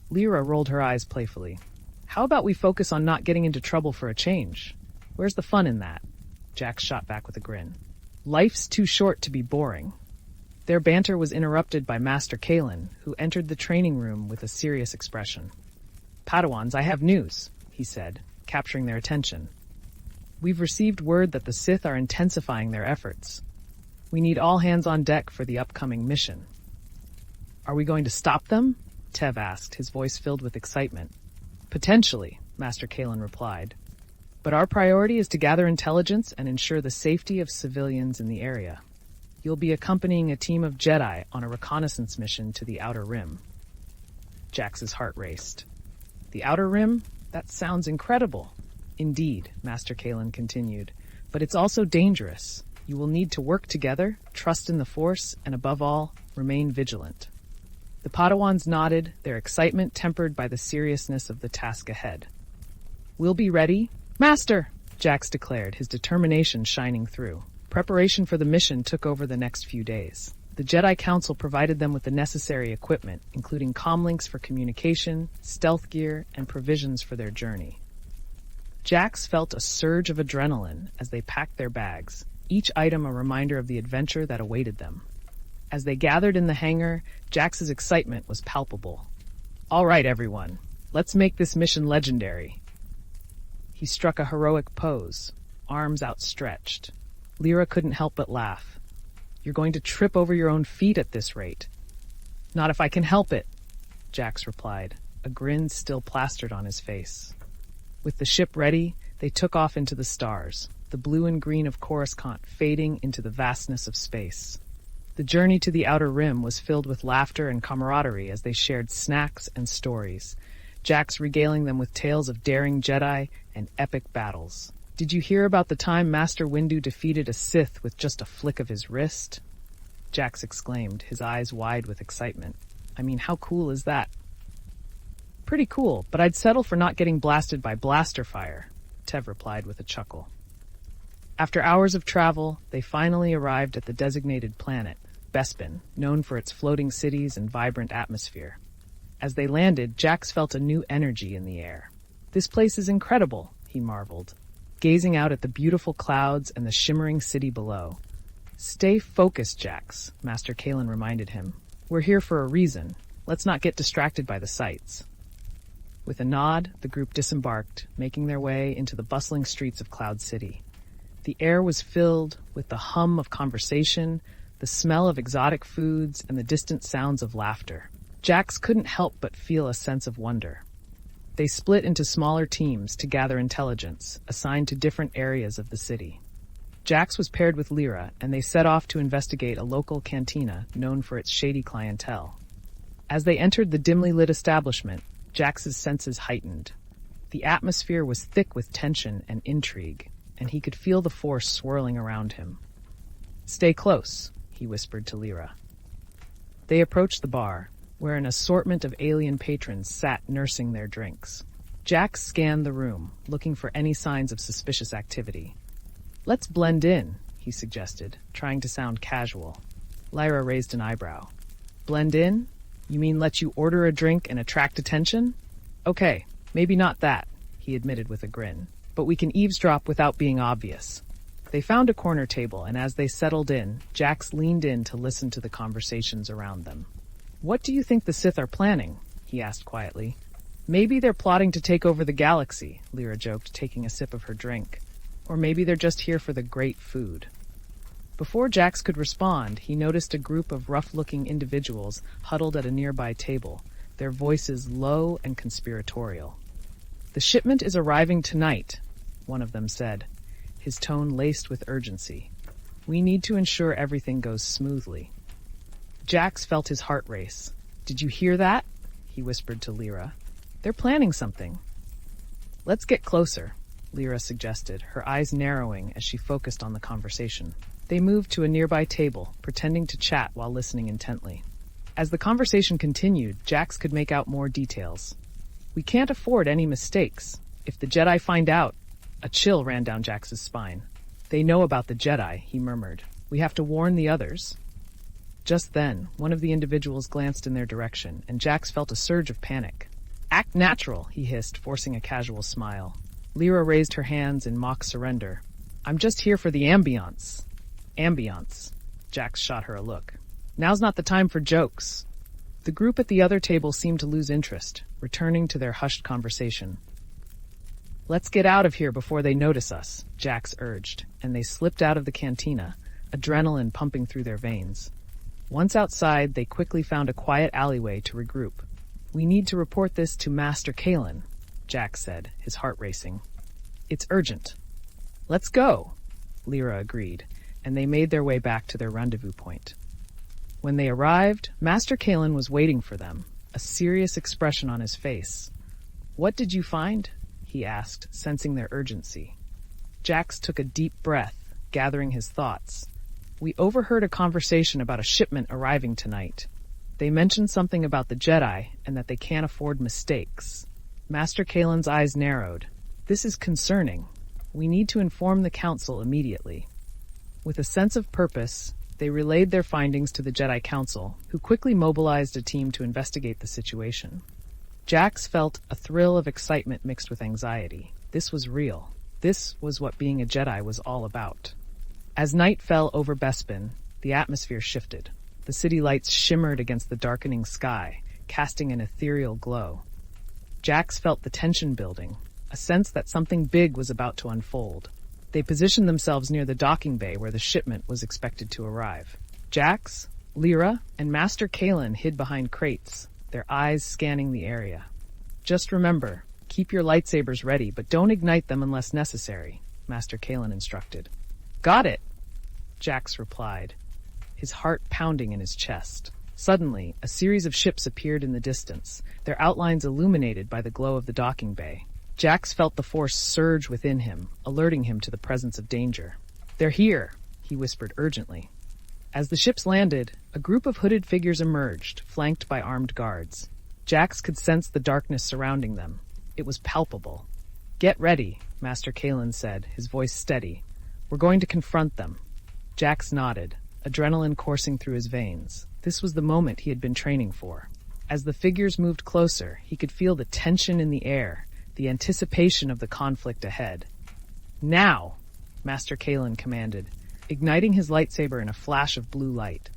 Lyra rolled her eyes playfully. How about we focus on not getting into trouble for a change? Where's the fun in that? Jax shot back with a grin. Life's too short to be boring. Their banter was interrupted by Master Kalen, who entered the training room with a serious expression. Padawans, I have news, he said, capturing their attention. We've received word that the Sith are intensifying their efforts. We need all hands on deck for the upcoming mission. Are we going to stop them? Tev asked, his voice filled with excitement. Potentially, Master Kalen replied. But our priority is to gather intelligence and ensure the safety of civilians in the area. You'll be accompanying a team of Jedi on a reconnaissance mission to the Outer Rim. Jax's heart raced. The Outer Rim? That sounds incredible. Indeed, Master Kalen continued, but it's also dangerous. You will need to work together, trust in the Force, and above all, remain vigilant. The Padawans nodded, their excitement tempered by the seriousness of the task ahead. We'll be ready, Master, Jax declared, his determination shining through. Preparation for the mission took over the next few days. The Jedi Council provided them with the necessary equipment, including comlinks for communication, stealth gear, and provisions for their journey. Jax felt a surge of adrenaline as they packed their bags, each item a reminder of the adventure that awaited them. As they gathered in the hangar, Jax's excitement was palpable. All right, everyone, let's make this mission legendary. He struck a heroic pose, arms outstretched. Lyra couldn't help but laugh. You're going to trip over your own feet at this rate. Not if I can help it, Jax replied, a grin still plastered on his face. With the ship ready, they took off into the stars, the blue and green of Coruscant fading into the vastness of space. The journey to the outer rim was filled with laughter and camaraderie as they shared snacks and stories, Jax regaling them with tales of daring Jedi and epic battles. Did you hear about the time Master Windu defeated a Sith with just a flick of his wrist? Jax exclaimed, his eyes wide with excitement. I mean, how cool is that? Pretty cool, but I'd settle for not getting blasted by blaster fire, Tev replied with a chuckle. After hours of travel, they finally arrived at the designated planet, Bespin, known for its floating cities and vibrant atmosphere. As they landed, Jax felt a new energy in the air. This place is incredible, he marveled, gazing out at the beautiful clouds and the shimmering city below. Stay focused, Jax, Master Kalen reminded him. We're here for a reason. Let's not get distracted by the sights. With a nod, the group disembarked, making their way into the bustling streets of Cloud City. The air was filled with the hum of conversation, the smell of exotic foods, and the distant sounds of laughter. Jax couldn't help but feel a sense of wonder. They split into smaller teams to gather intelligence, assigned to different areas of the city. Jax was paired with Lyra, and they set off to investigate a local cantina known for its shady clientele. As they entered the dimly lit establishment, Jax's senses heightened. The atmosphere was thick with tension and intrigue, and he could feel the Force swirling around him. Stay close, he whispered to Lyra. They approached the bar, where an assortment of alien patrons sat nursing their drinks. Jax scanned the room, looking for any signs of suspicious activity. Let's blend in, he suggested, trying to sound casual. Lyra raised an eyebrow. Blend in? You mean let you order a drink and attract attention? Okay, maybe not that, he admitted with a grin. But we can eavesdrop without being obvious. They found a corner table, and as they settled in, Jax leaned in to listen to the conversations around them. What do you think the Sith are planning? He asked quietly. Maybe they're plotting to take over the galaxy, Lyra joked, taking a sip of her drink. Or maybe they're just here for the great food. Before Jax could respond, he noticed a group of rough-looking individuals huddled at a nearby table, their voices low and conspiratorial. The shipment is arriving tonight, one of them said, his tone laced with urgency. We need to ensure everything goes smoothly. Jax felt his heart race. Did you hear that? He whispered to Lyra. They're planning something. Let's get closer, Lyra suggested, her eyes narrowing as she focused on the conversation. They moved to a nearby table, pretending to chat while listening intently. As the conversation continued, Jax could make out more details. We can't afford any mistakes. If the Jedi find out, a chill ran down Jax's spine. They know about the Jedi, he murmured. We have to warn the others. Just then, one of the individuals glanced in their direction, and Jax felt a surge of panic. Act natural, he hissed, forcing a casual smile. Lyra raised her hands in mock surrender. I'm just here for the ambiance. Ambiance. Jax shot her a look. Now's not the time for jokes. The group at the other table seemed to lose interest, returning to their hushed conversation. Let's get out of here before they notice us, Jax urged, and they slipped out of the cantina, adrenaline pumping through their veins. Once outside, they quickly found a quiet alleyway to regroup. We need to report this to Master Kalen, Jax said, his heart racing. It's urgent. Let's go, Lyra agreed, and they made their way back to their rendezvous point. When they arrived, Master Kalen was waiting for them, a serious expression on his face. What did you find? he asked, sensing their urgency. Jax took a deep breath, gathering his thoughts. We overheard a conversation about a shipment arriving tonight. They mentioned something about the Jedi and that they can't afford mistakes. Master Kalen's eyes narrowed. This is concerning. We need to inform the Council immediately. With a sense of purpose, they relayed their findings to the Jedi Council, who quickly mobilized a team to investigate the situation. Jax felt a thrill of excitement mixed with anxiety. This was real. This was what being a Jedi was all about. As night fell over Bespin, the atmosphere shifted. The city lights shimmered against the darkening sky, casting an ethereal glow. Jax felt the tension building, a sense that something big was about to unfold. They positioned themselves near the docking bay where the shipment was expected to arrive. Jax, Lyra, and Master Kalen hid behind crates, their eyes scanning the area. Just remember, keep your lightsabers ready, but don't ignite them unless necessary, Master Kalen instructed. Got it, Jax replied, his heart pounding in his chest. Suddenly, a series of ships appeared in the distance, their outlines illuminated by the glow of the docking bay. Jax felt the force surge within him, alerting him to the presence of danger. They're here, he whispered urgently. As the ships landed, a group of hooded figures emerged, flanked by armed guards. Jax could sense the darkness surrounding them. It was palpable. Get ready, Master Kalen said, his voice steady. We're going to confront them. Jax nodded, adrenaline coursing through his veins. This was the moment he had been training for. As the figures moved closer, he could feel the tension in the air, the anticipation of the conflict ahead. Now, Master Kalen commanded, igniting his lightsaber in a flash of blue light.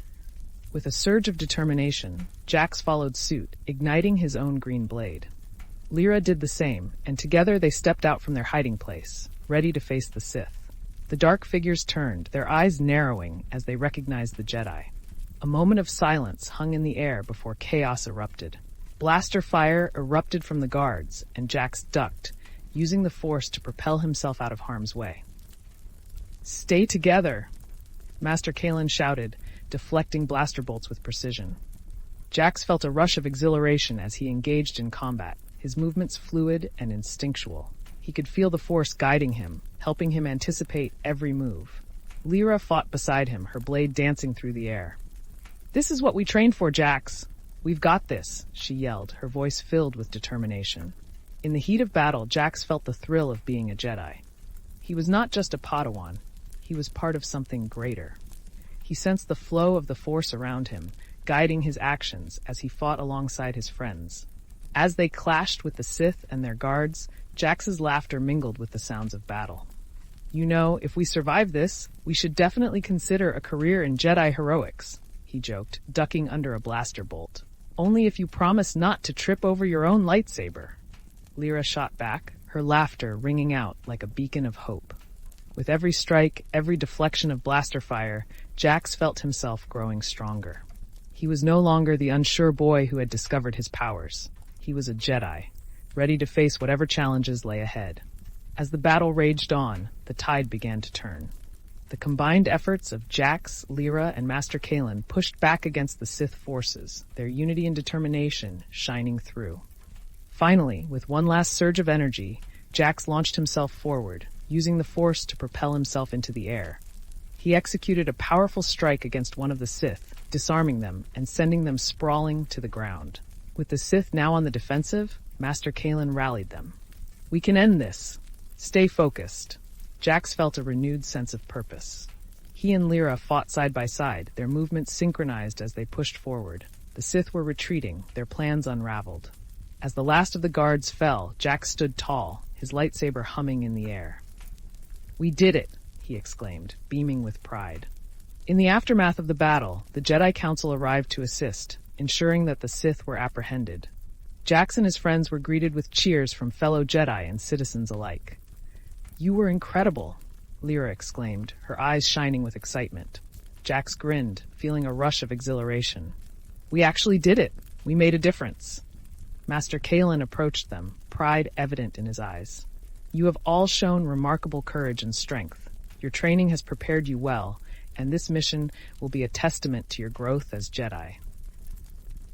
With a surge of determination, Jax followed suit, igniting his own green blade. Lyra did the same, and together they stepped out from their hiding place, ready to face the Sith. The dark figures turned, their eyes narrowing as they recognized the Jedi. A moment of silence hung in the air before chaos erupted. Blaster fire erupted from the guards, and Jax ducked, using the force to propel himself out of harm's way. Stay together, Master Kalen shouted, deflecting blaster bolts with precision. Jax felt a rush of exhilaration as he engaged in combat, his movements fluid and instinctual. He could feel the force guiding him, helping him anticipate every move. Lyra fought beside him, her blade dancing through the air. This is what we trained for, Jax. We've got this, she yelled, her voice filled with determination. In the heat of battle, Jax felt the thrill of being a Jedi. He was not just a Padawan. He was part of something greater. He sensed the flow of the Force around him, guiding his actions as he fought alongside his friends. As they clashed with the Sith and their guards, Jax's laughter mingled with the sounds of battle. You know, if we survive this, we should definitely consider a career in Jedi heroics, he joked, ducking under a blaster bolt. Only if you promise not to trip over your own lightsaber. Lyra shot back, her laughter ringing out like a beacon of hope. With every strike, every deflection of blaster fire, Jax felt himself growing stronger. He was no longer the unsure boy who had discovered his powers. He was a Jedi, ready to face whatever challenges lay ahead. As the battle raged on, the tide began to turn. The combined efforts of Jax, Lyra, and Master Kalen pushed back against the Sith forces, their unity and determination shining through. Finally, with one last surge of energy, Jax launched himself forward, using the Force to propel himself into the air. He executed a powerful strike against one of the Sith, disarming them and sending them sprawling to the ground. With the Sith now on the defensive, Master Kalen rallied them. We can end this. Stay focused. Jax felt a renewed sense of purpose. He and Lyra fought side by side, their movements synchronized as they pushed forward. The Sith were retreating, their plans unraveled. As the last of the guards fell, Jax stood tall, his lightsaber humming in the air. We did it, he exclaimed, beaming with pride. In the aftermath of the battle, the Jedi Council arrived to assist, ensuring that the Sith were apprehended. Jax and his friends were greeted with cheers from fellow Jedi and citizens alike. You were incredible, Lyra exclaimed, her eyes shining with excitement. Jax grinned, feeling a rush of exhilaration. We actually did it. We made a difference. Master Kalen approached them, pride evident in his eyes. You have all shown remarkable courage and strength. Your training has prepared you well, and this mission will be a testament to your growth as Jedi.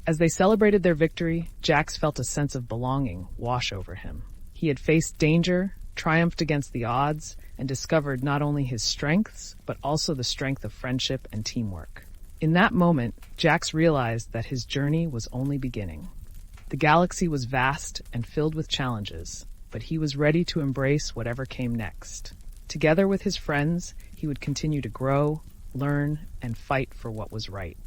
As they celebrated their victory, Jax felt a sense of belonging wash over him. He had faced danger, triumphed against the odds, and discovered not only his strengths, but also the strength of friendship and teamwork. In that moment, Jax realized that his journey was only beginning. The galaxy was vast and filled with challenges, but he was ready to embrace whatever came next. Together with his friends, he would continue to grow, learn, and fight for what was right.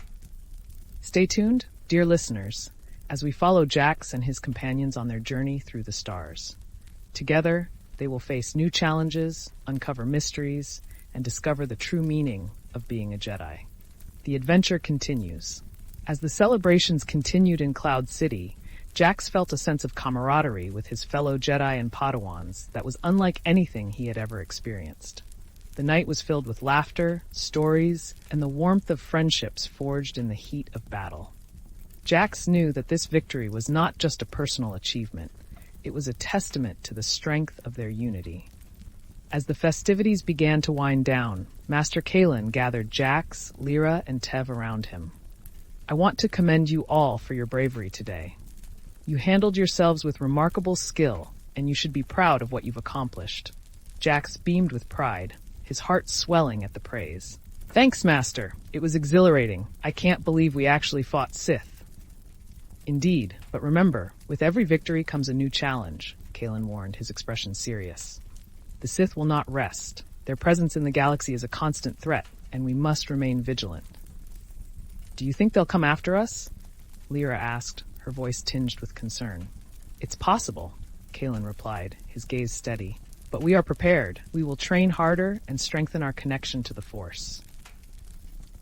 Stay tuned, dear listeners, as we follow Jax and his companions on their journey through the stars. Together, they will face new challenges, uncover mysteries, and discover the true meaning of being a Jedi. The adventure continues. As the celebrations continued in Cloud City, Jax felt a sense of camaraderie with his fellow Jedi and Padawans that was unlike anything he had ever experienced. The night was filled with laughter, stories, and the warmth of friendships forged in the heat of battle. Jax knew that this victory was not just a personal achievement. It was a testament to the strength of their unity. As the festivities began to wind down, Master Kalen gathered Jax, Lyra, and Tev around him. "I want to commend you all for your bravery today. You handled yourselves with remarkable skill, and you should be proud of what you've accomplished." Jax beamed with pride, his heart swelling at the praise. "Thanks, Master. It was exhilarating. I can't believe we actually fought Sith." "Indeed, but remember, with every victory comes a new challenge," Kalen warned, his expression serious. "The Sith will not rest. Their presence in the galaxy is a constant threat, and we must remain vigilant." "Do you think they'll come after us?" Lyra asked, her voice tinged with concern. "It's possible," Kalen replied, his gaze steady. "But we are prepared. We will train harder and strengthen our connection to the Force."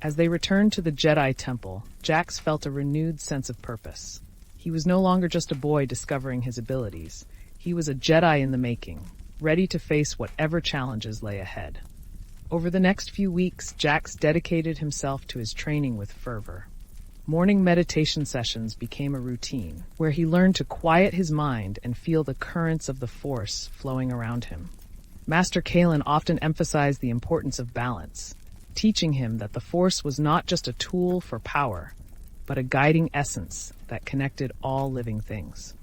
As they returned to the Jedi Temple, Jax felt a renewed sense of purpose. He was no longer just a boy discovering his abilities. He was a Jedi in the making, ready to face whatever challenges lay ahead. Over the next few weeks, Jax dedicated himself to his training with fervor. Morning meditation sessions became a routine, where he learned to quiet his mind and feel the currents of the Force flowing around him. Master Kalen often emphasized the importance of balance, teaching him that the Force was not just a tool for power, but a guiding essence that connected all living things.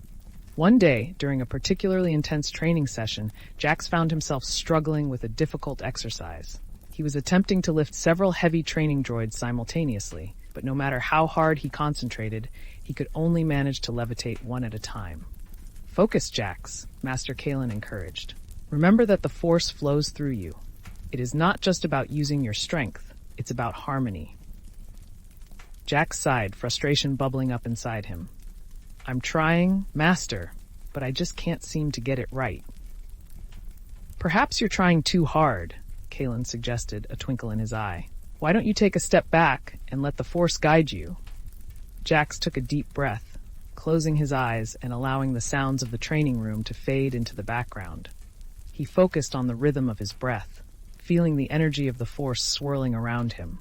One day, during a particularly intense training session, Jax found himself struggling with a difficult exercise. He was attempting to lift several heavy training droids simultaneously, but no matter how hard he concentrated, he could only manage to levitate one at a time. "Focus, Jax," Master Kalen encouraged. "Remember that the Force flows through you. It is not just about using your strength, it's about harmony." Jax sighed, frustration bubbling up inside him. "I'm trying, Master, but I just can't seem to get it right." "Perhaps you're trying too hard," Kalen suggested, a twinkle in his eye. "Why don't you take a step back and let the Force guide you?" Jax took a deep breath, closing his eyes and allowing the sounds of the training room to fade into the background. He focused on the rhythm of his breath, feeling the energy of the Force swirling around him.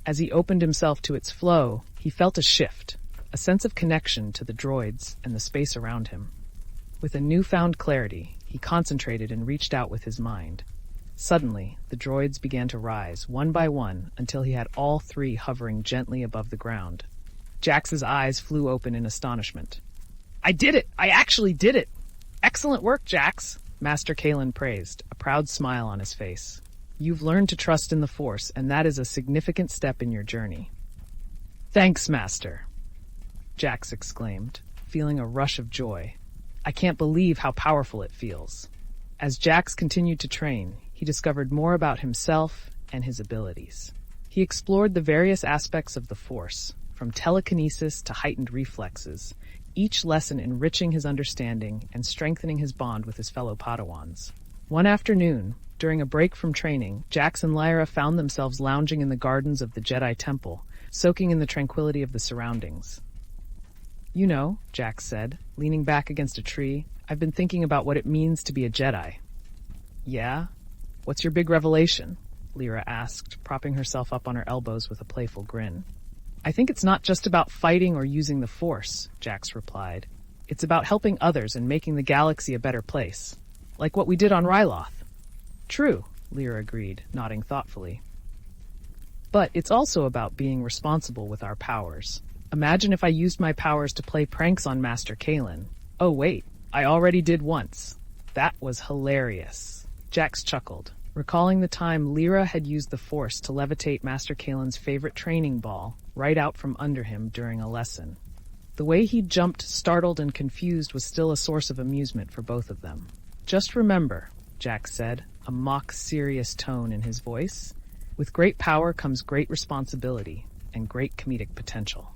As he opened himself to its flow, he felt a shift, a sense of connection to the droids and the space around him. With a newfound clarity, he concentrated and reached out with his mind. Suddenly, the droids began to rise, one by one, until he had all three hovering gently above the ground. Jax's eyes flew open in astonishment. "I did it! I actually did it! Excellent work, Jax!" Master Kalen praised, a proud smile on his face. "You've learned to trust in the Force, and that is a significant step in your journey." "Thanks, Master," Jax exclaimed, feeling a rush of joy. "I can't believe how powerful it feels." As Jax continued to train, he discovered more about himself and his abilities. He explored the various aspects of the Force, from telekinesis to heightened reflexes, each lesson enriching his understanding and strengthening his bond with his fellow Padawans. One afternoon, during a break from training, Jax and Lyra found themselves lounging in the gardens of the Jedi Temple, soaking in the tranquility of the surroundings. "You know," Jax said, leaning back against a tree, "I've been thinking about what it means to be a Jedi." "Yeah? What's your big revelation?" Lyra asked, propping herself up on her elbows with a playful grin. "I think it's not just about fighting or using the Force," Jax replied. "It's about helping others and making the galaxy a better place. Like what we did on Ryloth." "True," Lyra agreed, nodding thoughtfully. "But it's also about being responsible with our powers. Imagine if I used my powers to play pranks on Master Kalen. Oh wait, I already did once." That was hilarious. Jax chuckled, recalling the time Lyra had used the Force to levitate Master Kalen's favorite training ball right out from under him during a lesson. The way he jumped, startled and confused, was still a source of amusement for both of them. "Just remember," Jax said, a mock serious tone in his voice, "with great power comes great responsibility and great comedic potential."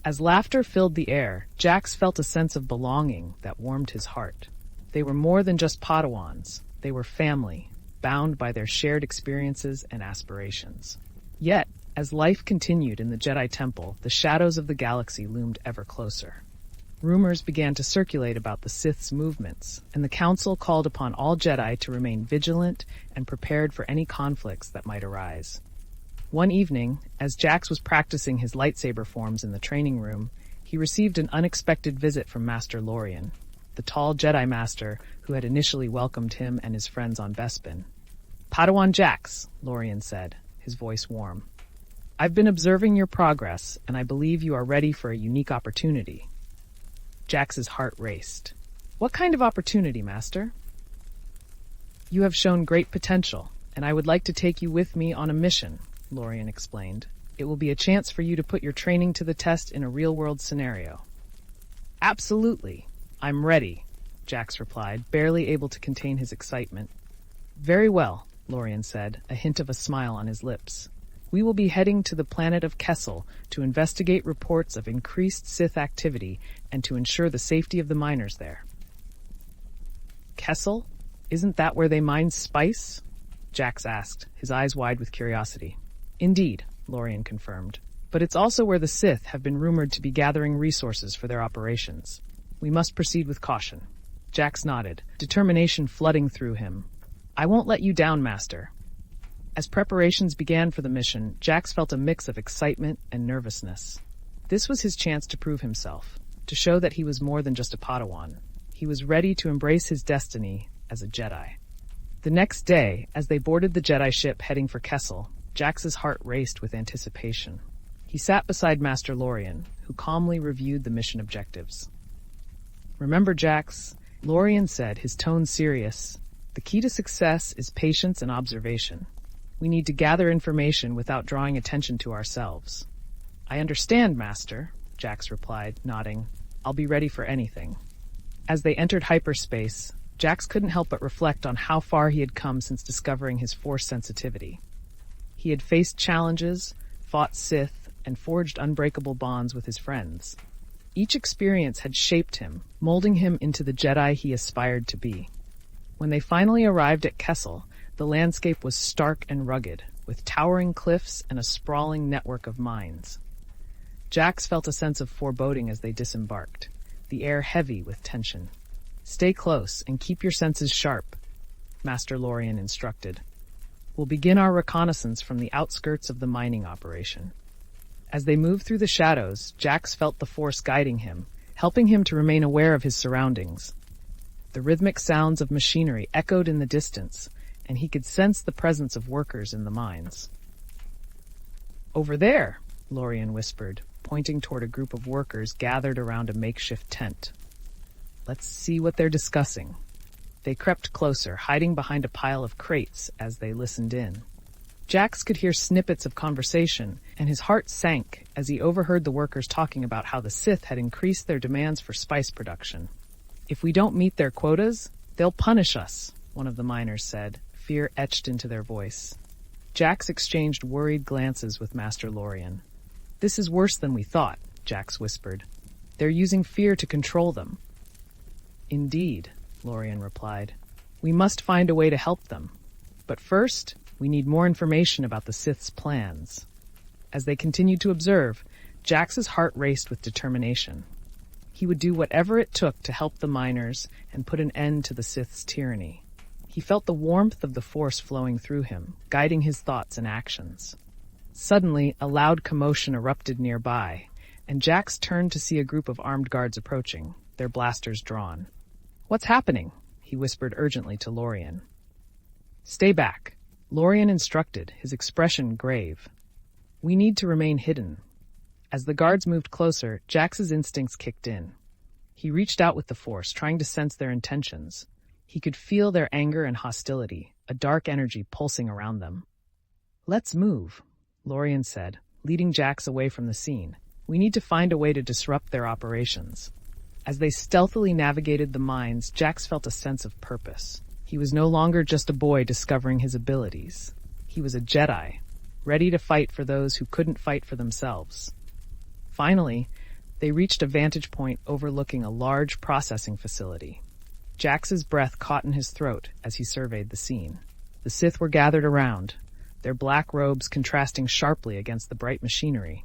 As laughter filled the air, Jax felt a sense of belonging that warmed his heart. They were more than just Padawans. They were family, bound by their shared experiences and aspirations. Yet, as life continued in the Jedi Temple, the shadows of the galaxy loomed ever closer. Rumors began to circulate about the Sith's movements, and the Council called upon all Jedi to remain vigilant and prepared for any conflicts that might arise. One evening, as Jax was practicing his lightsaber forms in the training room, he received an unexpected visit from Master Lorian, the tall Jedi Master who had initially welcomed him and his friends on Bespin. "Padawan Jax," Lorian said, his voice warm. "I've been observing your progress, and I believe you are ready for a unique opportunity." Jax's heart raced. "What kind of opportunity, Master?" "You have shown great potential, and I would like to take you with me on a mission," Lorian explained. "It will be a chance for you to put your training to the test in a real-world scenario." "Absolutely. I'm ready," Jax replied, barely able to contain his excitement. "Very well," Lorian said, a hint of a smile on his lips. "We will be heading to the planet of Kessel to investigate reports of increased Sith activity and to ensure the safety of the miners there." "Kessel? Isn't that where they mine spice?" Jax asked, his eyes wide with curiosity. "Indeed," Lorian confirmed. "But it's also where the Sith have been rumored to be gathering resources for their operations. We must proceed with caution." Jax nodded, determination flooding through him. "I won't let you down, Master." As preparations began for the mission, Jax felt a mix of excitement and nervousness. This was his chance to prove himself, to show that he was more than just a Padawan. He was ready to embrace his destiny as a Jedi. The next day, as they boarded the Jedi ship heading for Kessel, Jax's heart raced with anticipation. He sat beside Master Lorian, who calmly reviewed the mission objectives. "Remember, Jax," Lorian said, his tone serious, "the key to success is patience and observation. We need to gather information without drawing attention to ourselves." "I understand, Master," Jax replied, nodding. "I'll be ready for anything." As they entered hyperspace, Jax couldn't help but reflect on how far he had come since discovering his Force sensitivity. He had faced challenges, fought Sith, and forged unbreakable bonds with his friends. Each experience had shaped him, molding him into the Jedi he aspired to be. When they finally arrived at Kessel, the landscape was stark and rugged, with towering cliffs and a sprawling network of mines. Jax felt a sense of foreboding as they disembarked, the air heavy with tension. "Stay close and keep your senses sharp," Master Lorian instructed. "We'll begin our reconnaissance from the outskirts of the mining operation." As they moved through the shadows, Jax felt the Force guiding him, helping him to remain aware of his surroundings. The rhythmic sounds of machinery echoed in the distance, and he could sense the presence of workers in the mines. "Over there," Lorian whispered, pointing toward a group of workers gathered around a makeshift tent. "Let's see what they're discussing." They crept closer, hiding behind a pile of crates as they listened in. Jax could hear snippets of conversation, and his heart sank as he overheard the workers talking about how the Sith had increased their demands for spice production. "If we don't meet their quotas, they'll punish us," one of the miners said, fear etched into their voice. Jax exchanged worried glances with Master Lorian. "This is worse than we thought," Jax whispered. "They're using fear to control them." "Indeed," Lorian replied. "We must find a way to help them. But first, we need more information about the Sith's plans." As they continued to observe, Jax's heart raced with determination. He would do whatever it took to help the miners and put an end to the Sith's tyranny. He felt the warmth of the Force flowing through him, guiding his thoughts and actions. Suddenly, a loud commotion erupted nearby, and Jax turned to see a group of armed guards approaching, their blasters drawn. "What's happening?" he whispered urgently to Lorian. "Stay back," Lorian instructed, his expression grave. "We need to remain hidden." As the guards moved closer, Jax's instincts kicked in. He reached out with the Force, trying to sense their intentions. He could feel their anger and hostility, a dark energy pulsing around them. "Let's move," Lorien said, leading Jax away from the scene. "We need to find a way to disrupt their operations." As they stealthily navigated the mines, Jax felt a sense of purpose. He was no longer just a boy discovering his abilities. He was a Jedi, ready to fight for those who couldn't fight for themselves. Finally, they reached a vantage point overlooking a large processing facility. Jax's breath caught in his throat as he surveyed the scene. The Sith were gathered around, their black robes contrasting sharply against the bright machinery.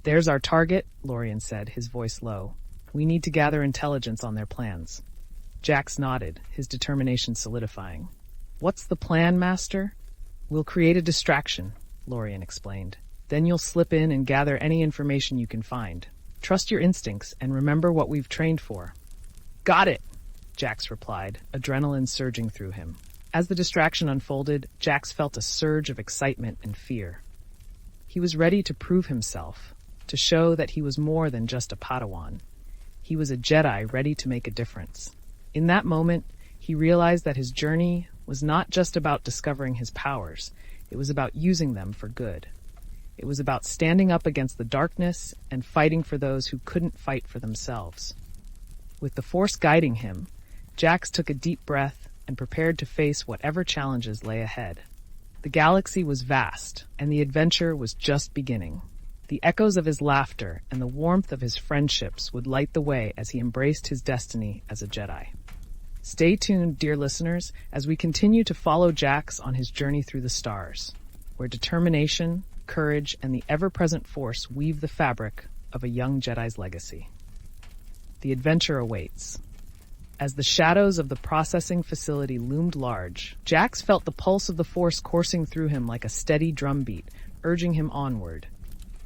"There's our target," Lorien said, his voice low. "We need to gather intelligence on their plans." Jax nodded, his determination solidifying. "What's the plan, Master?" "We'll create a distraction," Lorien explained. "Then you'll slip in and gather any information you can find. Trust your instincts and remember what we've trained for." "Got it," Jax replied, adrenaline surging through him. As the distraction unfolded, Jax felt a surge of excitement and fear. He was ready to prove himself, to show that he was more than just a Padawan. He was a Jedi ready to make a difference. In that moment, he realized that his journey was not just about discovering his powers, it was about using them for good. It was about standing up against the darkness and fighting for those who couldn't fight for themselves. With the Force guiding him, Jax took a deep breath and prepared to face whatever challenges lay ahead. The galaxy was vast, and the adventure was just beginning. The echoes of his laughter and the warmth of his friendships would light the way as he embraced his destiny as a Jedi. Stay tuned, dear listeners, as we continue to follow Jax on his journey through the stars, where determination, courage, and the ever-present Force weave the fabric of a young Jedi's legacy. The adventure awaits. As the shadows of the processing facility loomed large, Jax felt the pulse of the Force coursing through him like a steady drumbeat, urging him onward.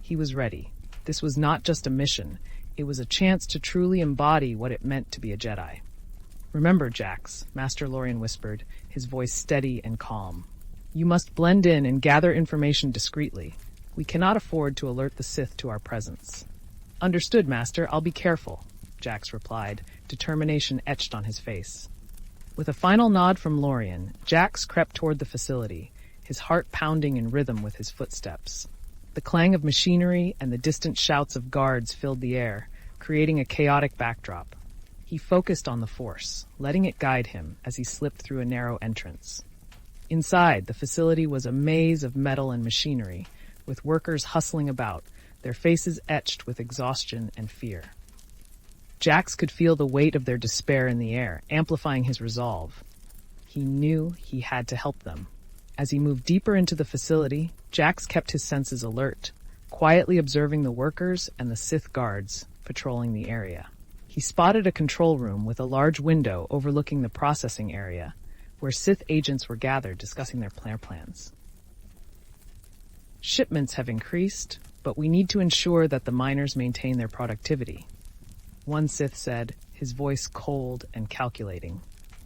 He was ready. This was not just a mission. It was a chance to truly embody what it meant to be a Jedi. "Remember, Jax," Master Lorien whispered, his voice steady and calm. "You must blend in and gather information discreetly. We cannot afford to alert the Sith to our presence." "Understood, Master. I'll be careful," Jax replied, determination etched on his face. With a final nod from Lorien, Jax crept toward the facility, his heart pounding in rhythm with his footsteps. The clang of machinery and the distant shouts of guards filled the air, creating a chaotic backdrop. He focused on the Force, letting it guide him as he slipped through a narrow entrance. Inside, the facility was a maze of metal and machinery, with workers hustling about, their faces etched with exhaustion and fear. Jax could feel the weight of their despair in the air, amplifying his resolve. He knew he had to help them. As he moved deeper into the facility, Jax kept his senses alert, quietly observing the workers and the Sith guards patrolling the area. He spotted a control room with a large window overlooking the processing area, where Sith agents were gathered discussing their plans. "Shipments have increased, but we need to ensure that the miners maintain their productivity," one Sith said, his voice cold and calculating.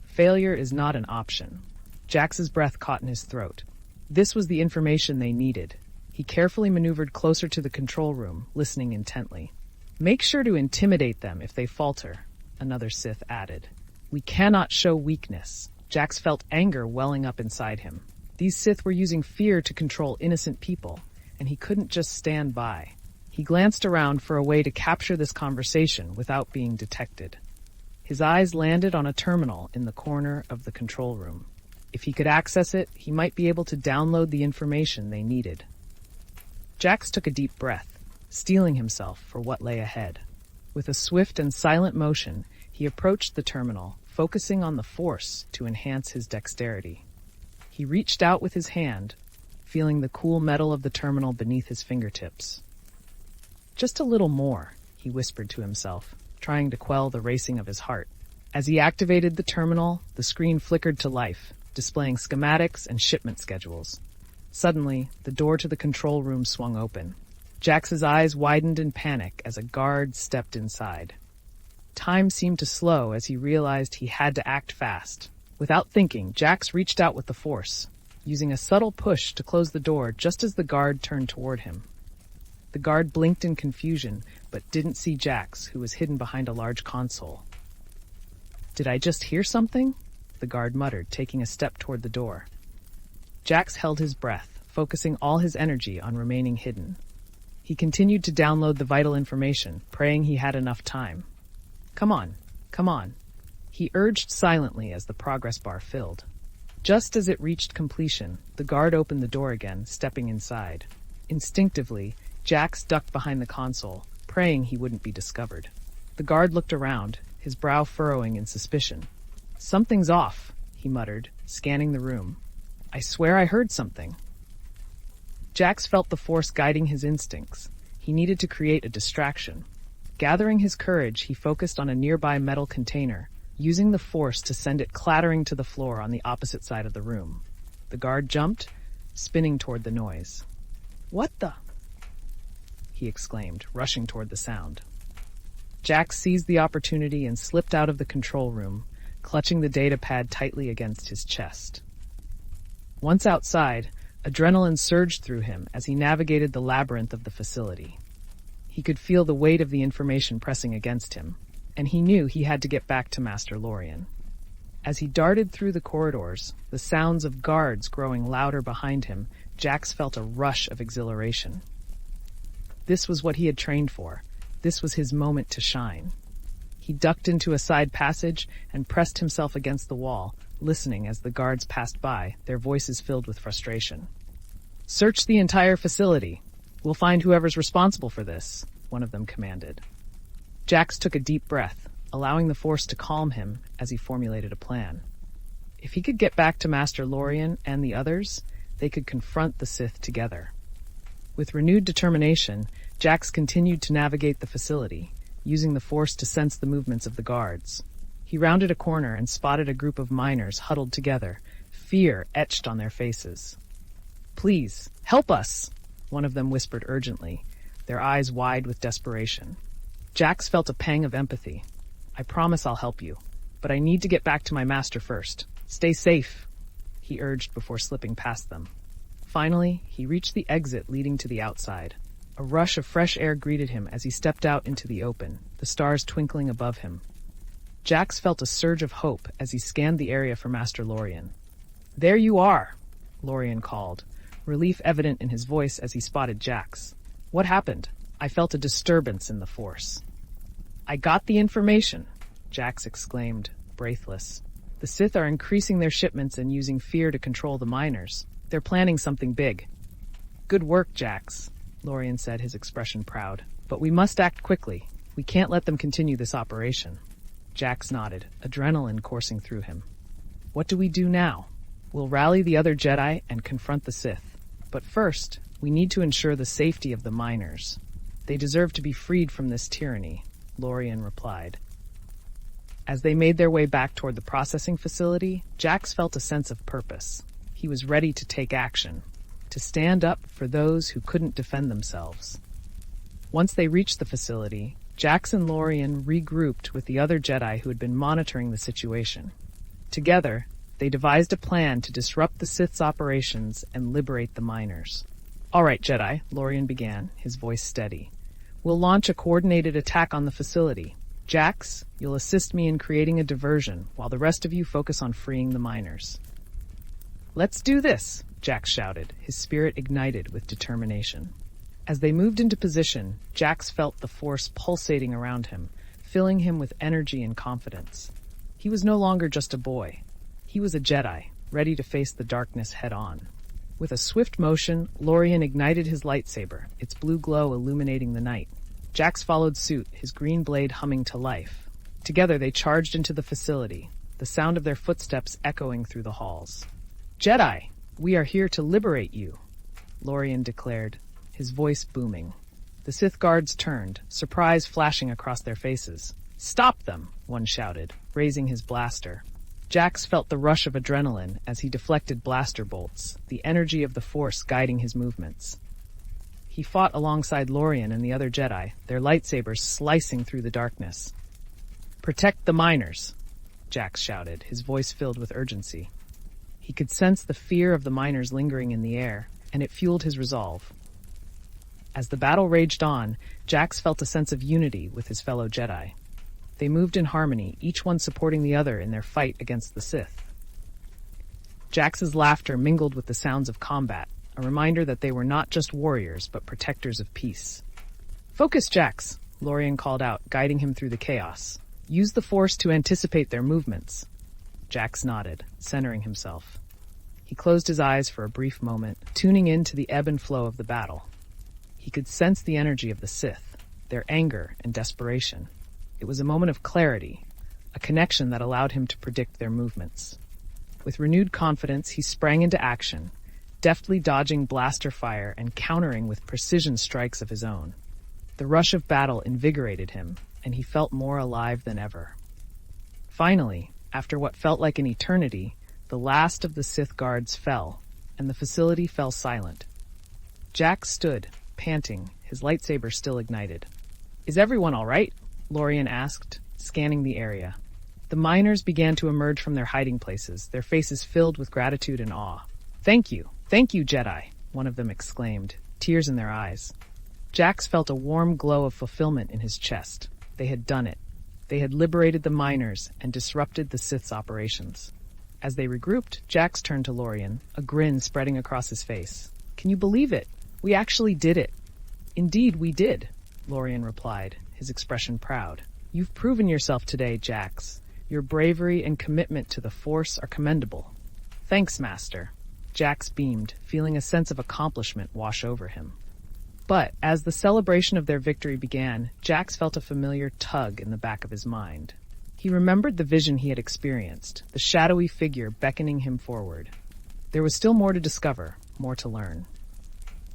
"Failure is not an option." Jax's breath caught in his throat. This was the information they needed. He carefully maneuvered closer to the control room, listening intently. "Make sure to intimidate them if they falter," another Sith added. "We cannot show weakness." Jax felt anger welling up inside him. These Sith were using fear to control innocent people, and he couldn't just stand by. He glanced around for a way to capture this conversation without being detected. His eyes landed on a terminal in the corner of the control room. If he could access it, he might be able to download the information they needed. Jax took a deep breath, steeling himself for what lay ahead. With a swift and silent motion, he approached the terminal, focusing on the Force to enhance his dexterity. He reached out with his hand, feeling the cool metal of the terminal beneath his fingertips. "Just a little more," he whispered to himself, trying to quell the racing of his heart. As he activated the terminal, the screen flickered to life, displaying schematics and shipment schedules. Suddenly, the door to the control room swung open. Jax's eyes widened in panic as a guard stepped inside. Time seemed to slow as he realized he had to act fast. Without thinking, Jax reached out with the Force, using a subtle push to close the door just as the guard turned toward him. The guard blinked in confusion, but didn't see Jax, who was hidden behind a large console. "Did I just hear something?" the guard muttered, taking a step toward the door. Jax held his breath, focusing all his energy on remaining hidden. He continued to download the vital information, praying he had enough time. Come on, come on, he urged silently as the progress bar filled. Just as it reached completion, the guard opened the door again, stepping inside. Instinctively, Jax ducked behind the console, praying he wouldn't be discovered. The guard looked around, his brow furrowing in suspicion. Something's off, he muttered, scanning the room. I swear I heard something. Jax felt the force guiding his instincts. He needed to create a distraction. Gathering his courage, he focused on a nearby metal container, using the force to send it clattering to the floor on the opposite side of the room. The guard jumped, spinning toward the noise. What the? He exclaimed, rushing toward the sound. Jax seized the opportunity and slipped out of the control room, clutching the data pad tightly against his chest. Once outside, adrenaline surged through him as he navigated the labyrinth of the facility. He could feel the weight of the information pressing against him, and he knew he had to get back to Master Lorien. As he darted through the corridors, the sounds of guards growing louder behind him, Jax felt a rush of exhilaration. This was what he had trained for. This was his moment to shine. He ducked into a side passage and pressed himself against the wall, listening as the guards passed by, their voices filled with frustration. Search the entire facility. We'll find whoever's responsible for this, one of them commanded. Jax took a deep breath, allowing the force to calm him as he formulated a plan. If he could get back to Master Lorien and the others, they could confront the Sith together. With renewed determination, Jax continued to navigate the facility, using the force to sense the movements of the guards. He rounded a corner and spotted a group of miners huddled together, fear etched on their faces. Please, help us, one of them whispered urgently, their eyes wide with desperation. Jax felt a pang of empathy. I promise I'll help you, but I need to get back to my master first. Stay safe, he urged before slipping past them. Finally, he reached the exit leading to the outside. A rush of fresh air greeted him as he stepped out into the open, the stars twinkling above him. Jax felt a surge of hope as he scanned the area for Master Lorien. There you are, Lorien called, relief evident in his voice as he spotted Jax. What happened? I felt a disturbance in the force. I got the information, Jax exclaimed, breathless. The Sith are increasing their shipments and using fear to control the miners. They're planning something big. Good work, Jax, Lorien said, his expression proud. But we must act quickly. We can't let them continue this operation. Jax nodded, adrenaline coursing through him. What do we do now? We'll rally the other Jedi and confront the Sith. But first, we need to ensure the safety of the miners. They deserve to be freed from this tyranny, Lorien replied. As they made their way back toward the processing facility, Jax felt a sense of purpose. He was ready to take action, to stand up for those who couldn't defend themselves. Once they reached the facility, Jax and Lorien regrouped with the other Jedi who had been monitoring the situation. Together, they devised a plan to disrupt the Sith's operations and liberate the miners. All right, Jedi, Lorien began, his voice steady. We'll launch a coordinated attack on the facility. Jax, you'll assist me in creating a diversion, while the rest of you focus on freeing the miners. Let's do this, Jax shouted, his spirit ignited with determination. As they moved into position, Jax felt the force pulsating around him, filling him with energy and confidence. He was no longer just a boy. He was a Jedi, ready to face the darkness head-on. With a swift motion, Lorien ignited his lightsaber, its blue glow illuminating the night. Jax followed suit, his green blade humming to life. Together they charged into the facility, the sound of their footsteps echoing through the halls. Jedi, we are here to liberate you, Lorien declared, his voice booming. The Sith guards turned, surprise flashing across their faces. Stop them, one shouted, raising his blaster. Jax felt the rush of adrenaline as he deflected blaster bolts, the energy of the Force guiding his movements. He fought alongside Lorien and the other Jedi, their lightsabers slicing through the darkness. Protect the miners, Jax shouted, his voice filled with urgency. He could sense the fear of the miners lingering in the air, and it fueled his resolve. As the battle raged on, Jax felt a sense of unity with his fellow Jedi. They moved in harmony, each one supporting the other in their fight against the Sith. Jax's laughter mingled with the sounds of combat, a reminder that they were not just warriors, but protectors of peace. "Focus, Jax," Lorien called out, guiding him through the chaos. "Use the Force to anticipate their movements." Jax nodded, centering himself. He closed his eyes for a brief moment, tuning in to the ebb and flow of the battle. He could sense the energy of the Sith, their anger and desperation. It was a moment of clarity, a connection that allowed him to predict their movements. With renewed confidence, he sprang into action, deftly dodging blaster fire and countering with precision strikes of his own. The rush of battle invigorated him, and he felt more alive than ever. Finally, after what felt like an eternity, the last of the Sith guards fell, and the facility fell silent. Jax stood, panting, his lightsaber still ignited. "Is everyone all right?" Lorien asked, scanning the area. The miners began to emerge from their hiding places, their faces filled with gratitude and awe. Thank you, Jedi," one of them exclaimed, tears in their eyes. Jax felt a warm glow of fulfillment in his chest. They had done it. They had liberated the miners and disrupted the Sith's operations. As they regrouped, Jax turned to Lorien, a grin spreading across his face. "Can you believe it? We actually did it." "Indeed, we did," Lorien replied, his expression proud. "You've proven yourself today, Jax. Your bravery and commitment to the Force are commendable." "Thanks, Master." Jax beamed, feeling a sense of accomplishment wash over him. But as the celebration of their victory began, Jax felt a familiar tug in the back of his mind. He remembered the vision he had experienced, the shadowy figure beckoning him forward. There was still more to discover, more to learn.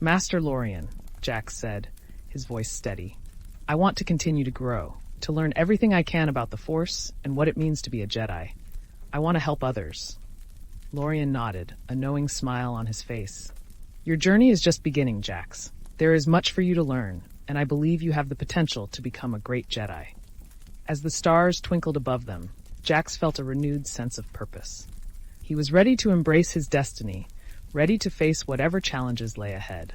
"Master Lorien," Jax said, his voice steady, "I want to continue to grow, to learn everything I can about the Force and what it means to be a Jedi. I want to help others." Lorien nodded, a knowing smile on his face. "Your journey is just beginning, Jax. There is much for you to learn, and I believe you have the potential to become a great Jedi." As the stars twinkled above them, Jax felt a renewed sense of purpose. He was ready to embrace his destiny, ready to face whatever challenges lay ahead.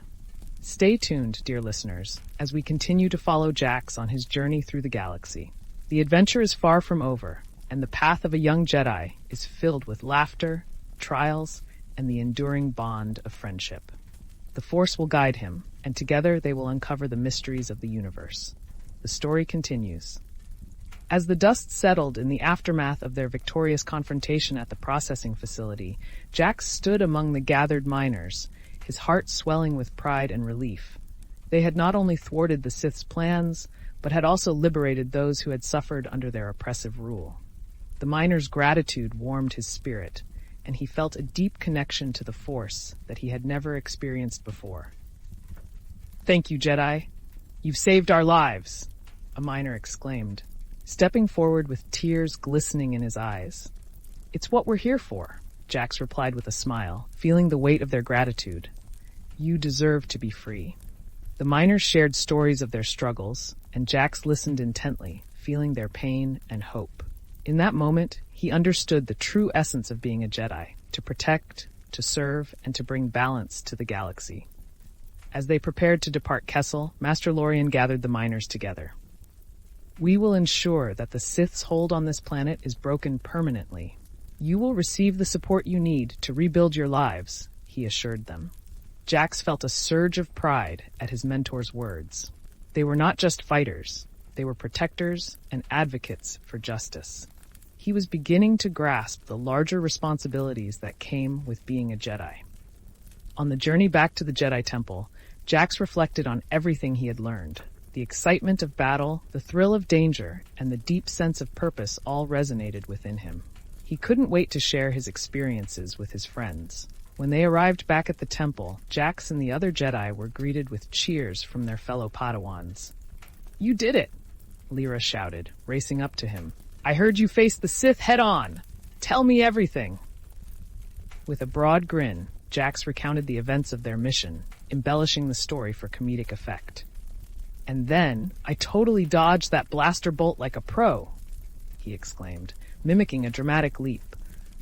Stay tuned, dear listeners, as we continue to follow Jax on his journey through the galaxy. The adventure is far from over, and the path of a young Jedi is filled with laughter, trials, and the enduring bond of friendship. The Force will guide him, and together they will uncover the mysteries of the universe. The story continues. As the dust settled in the aftermath of their victorious confrontation at the processing facility, Jax stood among the gathered miners, his heart swelling with pride and relief. They had not only thwarted the Sith's plans, but had also liberated those who had suffered under their oppressive rule. The miners' gratitude warmed his spirit, and he felt a deep connection to the Force that he had never experienced before. "Thank you, Jedi. You've saved our lives," a miner exclaimed, stepping forward with tears glistening in his eyes. "It's what we're here for," Jax replied with a smile, feeling the weight of their gratitude. "You deserve to be free." The miners shared stories of their struggles, and Jax listened intently, feeling their pain and hope. In that moment, he understood the true essence of being a Jedi, to protect, to serve, and to bring balance to the galaxy. As they prepared to depart Kessel, Master Lorien gathered the miners together. "We will ensure that the Sith's hold on this planet is broken permanently. You will receive the support you need to rebuild your lives," he assured them. Jax felt a surge of pride at his mentor's words. They were not just fighters, they were protectors and advocates for justice. He was beginning to grasp the larger responsibilities that came with being a Jedi. On the journey back to the Jedi Temple, Jax reflected on everything he had learned. The excitement of battle, the thrill of danger, and the deep sense of purpose all resonated within him. He couldn't wait to share his experiences with his friends. When they arrived back at the temple, Jax and the other Jedi were greeted with cheers from their fellow Padawans. "You did it!" Lyra shouted, racing up to him. "I heard you faced the Sith head-on! Tell me everything!" With a broad grin, Jax recounted the events of their mission, embellishing the story for comedic effect. "And then, I totally dodged that blaster bolt like a pro," he exclaimed, mimicking a dramatic leap.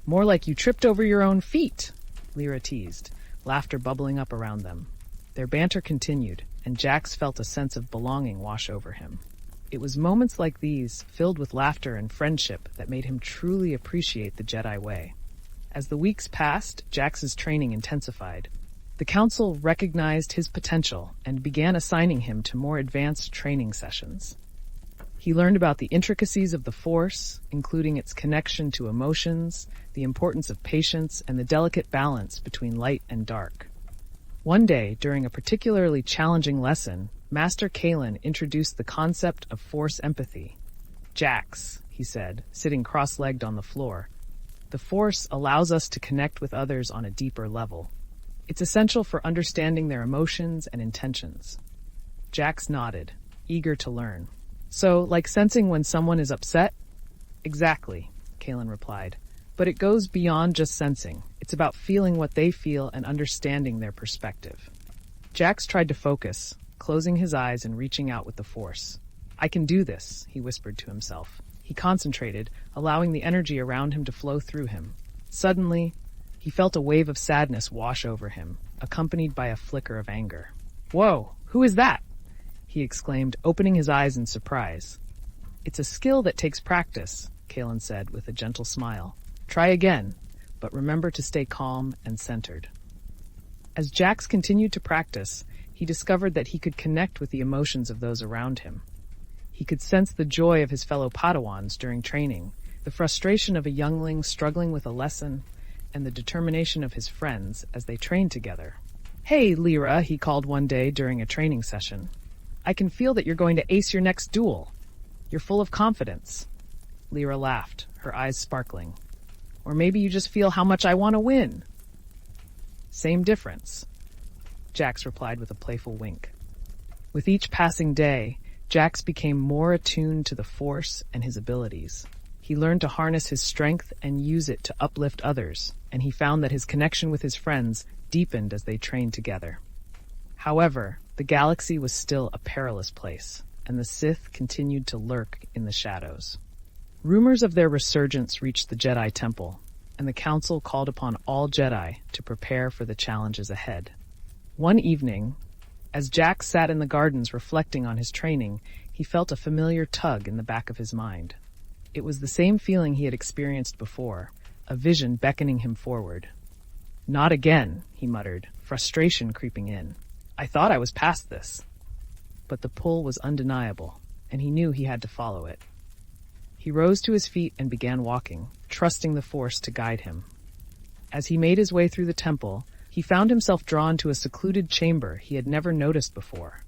"More like you tripped over your own feet," Lyra teased, laughter bubbling up around them. Their banter continued, and Jax felt a sense of belonging wash over him. It was moments like these, filled with laughter and friendship, that made him truly appreciate the Jedi way. As the weeks passed, Jax's training intensified. The council recognized his potential and began assigning him to more advanced training sessions. He learned about the intricacies of the Force, including its connection to emotions, the importance of patience, and the delicate balance between light and dark. One day, during a particularly challenging lesson, Master Kalen introduced the concept of Force empathy. "Jax," he said, sitting cross-legged on the floor, "the Force allows us to connect with others on a deeper level. It's essential for understanding their emotions and intentions." Jax nodded, eager to learn. "So, like sensing when someone is upset?" "Exactly," Kalen replied. "But it goes beyond just sensing. It's about feeling what they feel and understanding their perspective." Jax tried to focus, closing his eyes and reaching out with the Force. "I can do this," he whispered to himself. He concentrated, allowing the energy around him to flow through him. Suddenly, he felt a wave of sadness wash over him, accompanied by a flicker of anger. "Whoa, who is that?" he exclaimed, opening his eyes in surprise. "It's a skill that takes practice," Kalen said with a gentle smile. "Try again, but remember to stay calm and centered." As Jax continued to practice, he discovered that he could connect with the emotions of those around him. He could sense the joy of his fellow Padawans during training, the frustration of a youngling struggling with a lesson, and the determination of his friends as they trained together. "Hey, Lyra," he called one day during a training session. "I can feel that you're going to ace your next duel. You're full of confidence." Lyra laughed, her eyes sparkling. "Or maybe you just feel how much I want to win." "Same difference," Jax replied with a playful wink. With each passing day, Jax became more attuned to the Force and his abilities. He learned to harness his strength and use it to uplift others, and he found that his connection with his friends deepened as they trained together. However, the galaxy was still a perilous place, and the Sith continued to lurk in the shadows. Rumors of their resurgence reached the Jedi Temple, and the Council called upon all Jedi to prepare for the challenges ahead. One evening, as Jax sat in the gardens reflecting on his training, he felt a familiar tug in the back of his mind. It was the same feeling he had experienced before, a vision beckoning him forward. "Not again," he muttered, frustration creeping in. "I thought I was past this." But the pull was undeniable, and he knew he had to follow it. He rose to his feet and began walking, trusting the Force to guide him. As he made his way through the temple, he found himself drawn to a secluded chamber he had never noticed before.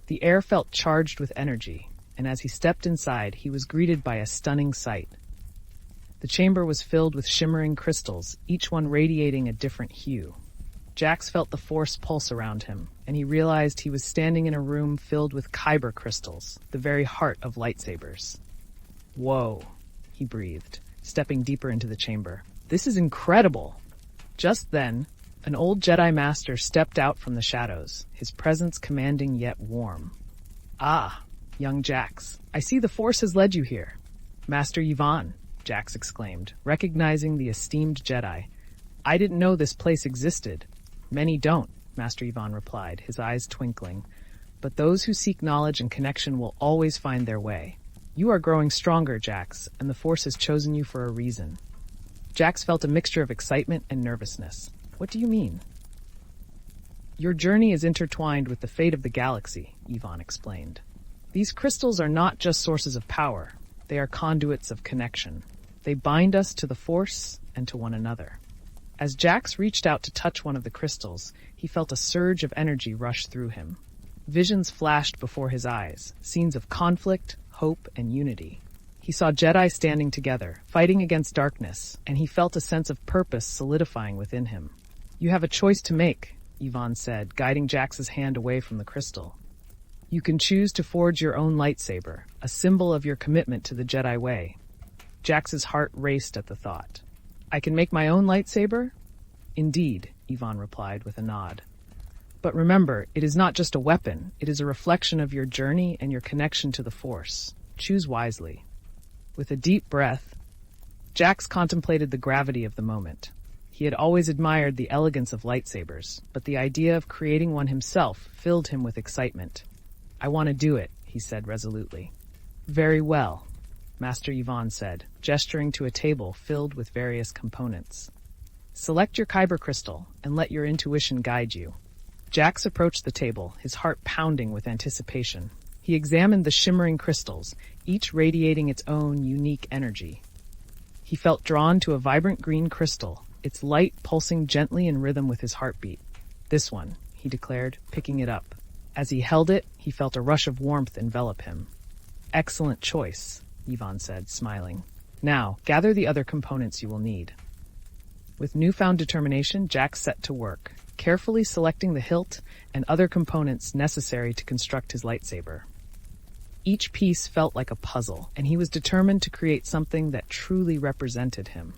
The air felt charged with energy, and as he stepped inside, he was greeted by a stunning sight. The chamber was filled with shimmering crystals, each one radiating a different hue. Jax felt the Force pulse around him, and he realized he was standing in a room filled with kyber crystals, the very heart of lightsabers. "Whoa," he breathed, stepping deeper into the chamber. "This is incredible." Just then, an old Jedi Master stepped out from the shadows, his presence commanding yet warm. "Ah, young Jax, I see the Force has led you here." "Master Yvonne," Jax exclaimed, recognizing the esteemed Jedi. "I didn't know this place existed." "Many don't," Master Yvonne replied, his eyes twinkling. "But those who seek knowledge and connection will always find their way. You are growing stronger, Jax, and the Force has chosen you for a reason." Jax felt a mixture of excitement and nervousness. "What do you mean?" "Your journey is intertwined with the fate of the galaxy," Yvonne explained. "These crystals are not just sources of power. They are conduits of connection. They bind us to the Force and to one another." As Jax reached out to touch one of the crystals, he felt a surge of energy rush through him. Visions flashed before his eyes, scenes of conflict, hope, and unity. He saw Jedi standing together, fighting against darkness, and he felt a sense of purpose solidifying within him. "You have a choice to make," Yvonne said, guiding Jax's hand away from the crystal. "You can choose to forge your own lightsaber, a symbol of your commitment to the Jedi way." Jax's heart raced at the thought. "I can make my own lightsaber?" "Indeed," Yvonne replied with a nod. "But remember, it is not just a weapon. It is a reflection of your journey and your connection to the Force. Choose wisely." With a deep breath, Jax contemplated the gravity of the moment. He had always admired the elegance of lightsabers, but the idea of creating one himself filled him with excitement. "I want to do it," he said resolutely. "Very well," Master Yvonne said, gesturing to a table filled with various components. Select your kyber crystal and let your intuition guide you. Jax approached the table, his heart pounding with anticipation. He examined the shimmering crystals, each radiating its own unique energy. He felt drawn to a vibrant green crystal, its light pulsing gently in rhythm with his heartbeat. "This one," he declared, picking it up. As he held it, he felt a rush of warmth envelop him. "Excellent choice," Yvonne said, smiling. "Now, gather the other components you will need." With newfound determination, Jax set to work, carefully selecting the hilt and other components necessary to construct his lightsaber. Each piece felt like a puzzle, and he was determined to create something that truly represented him.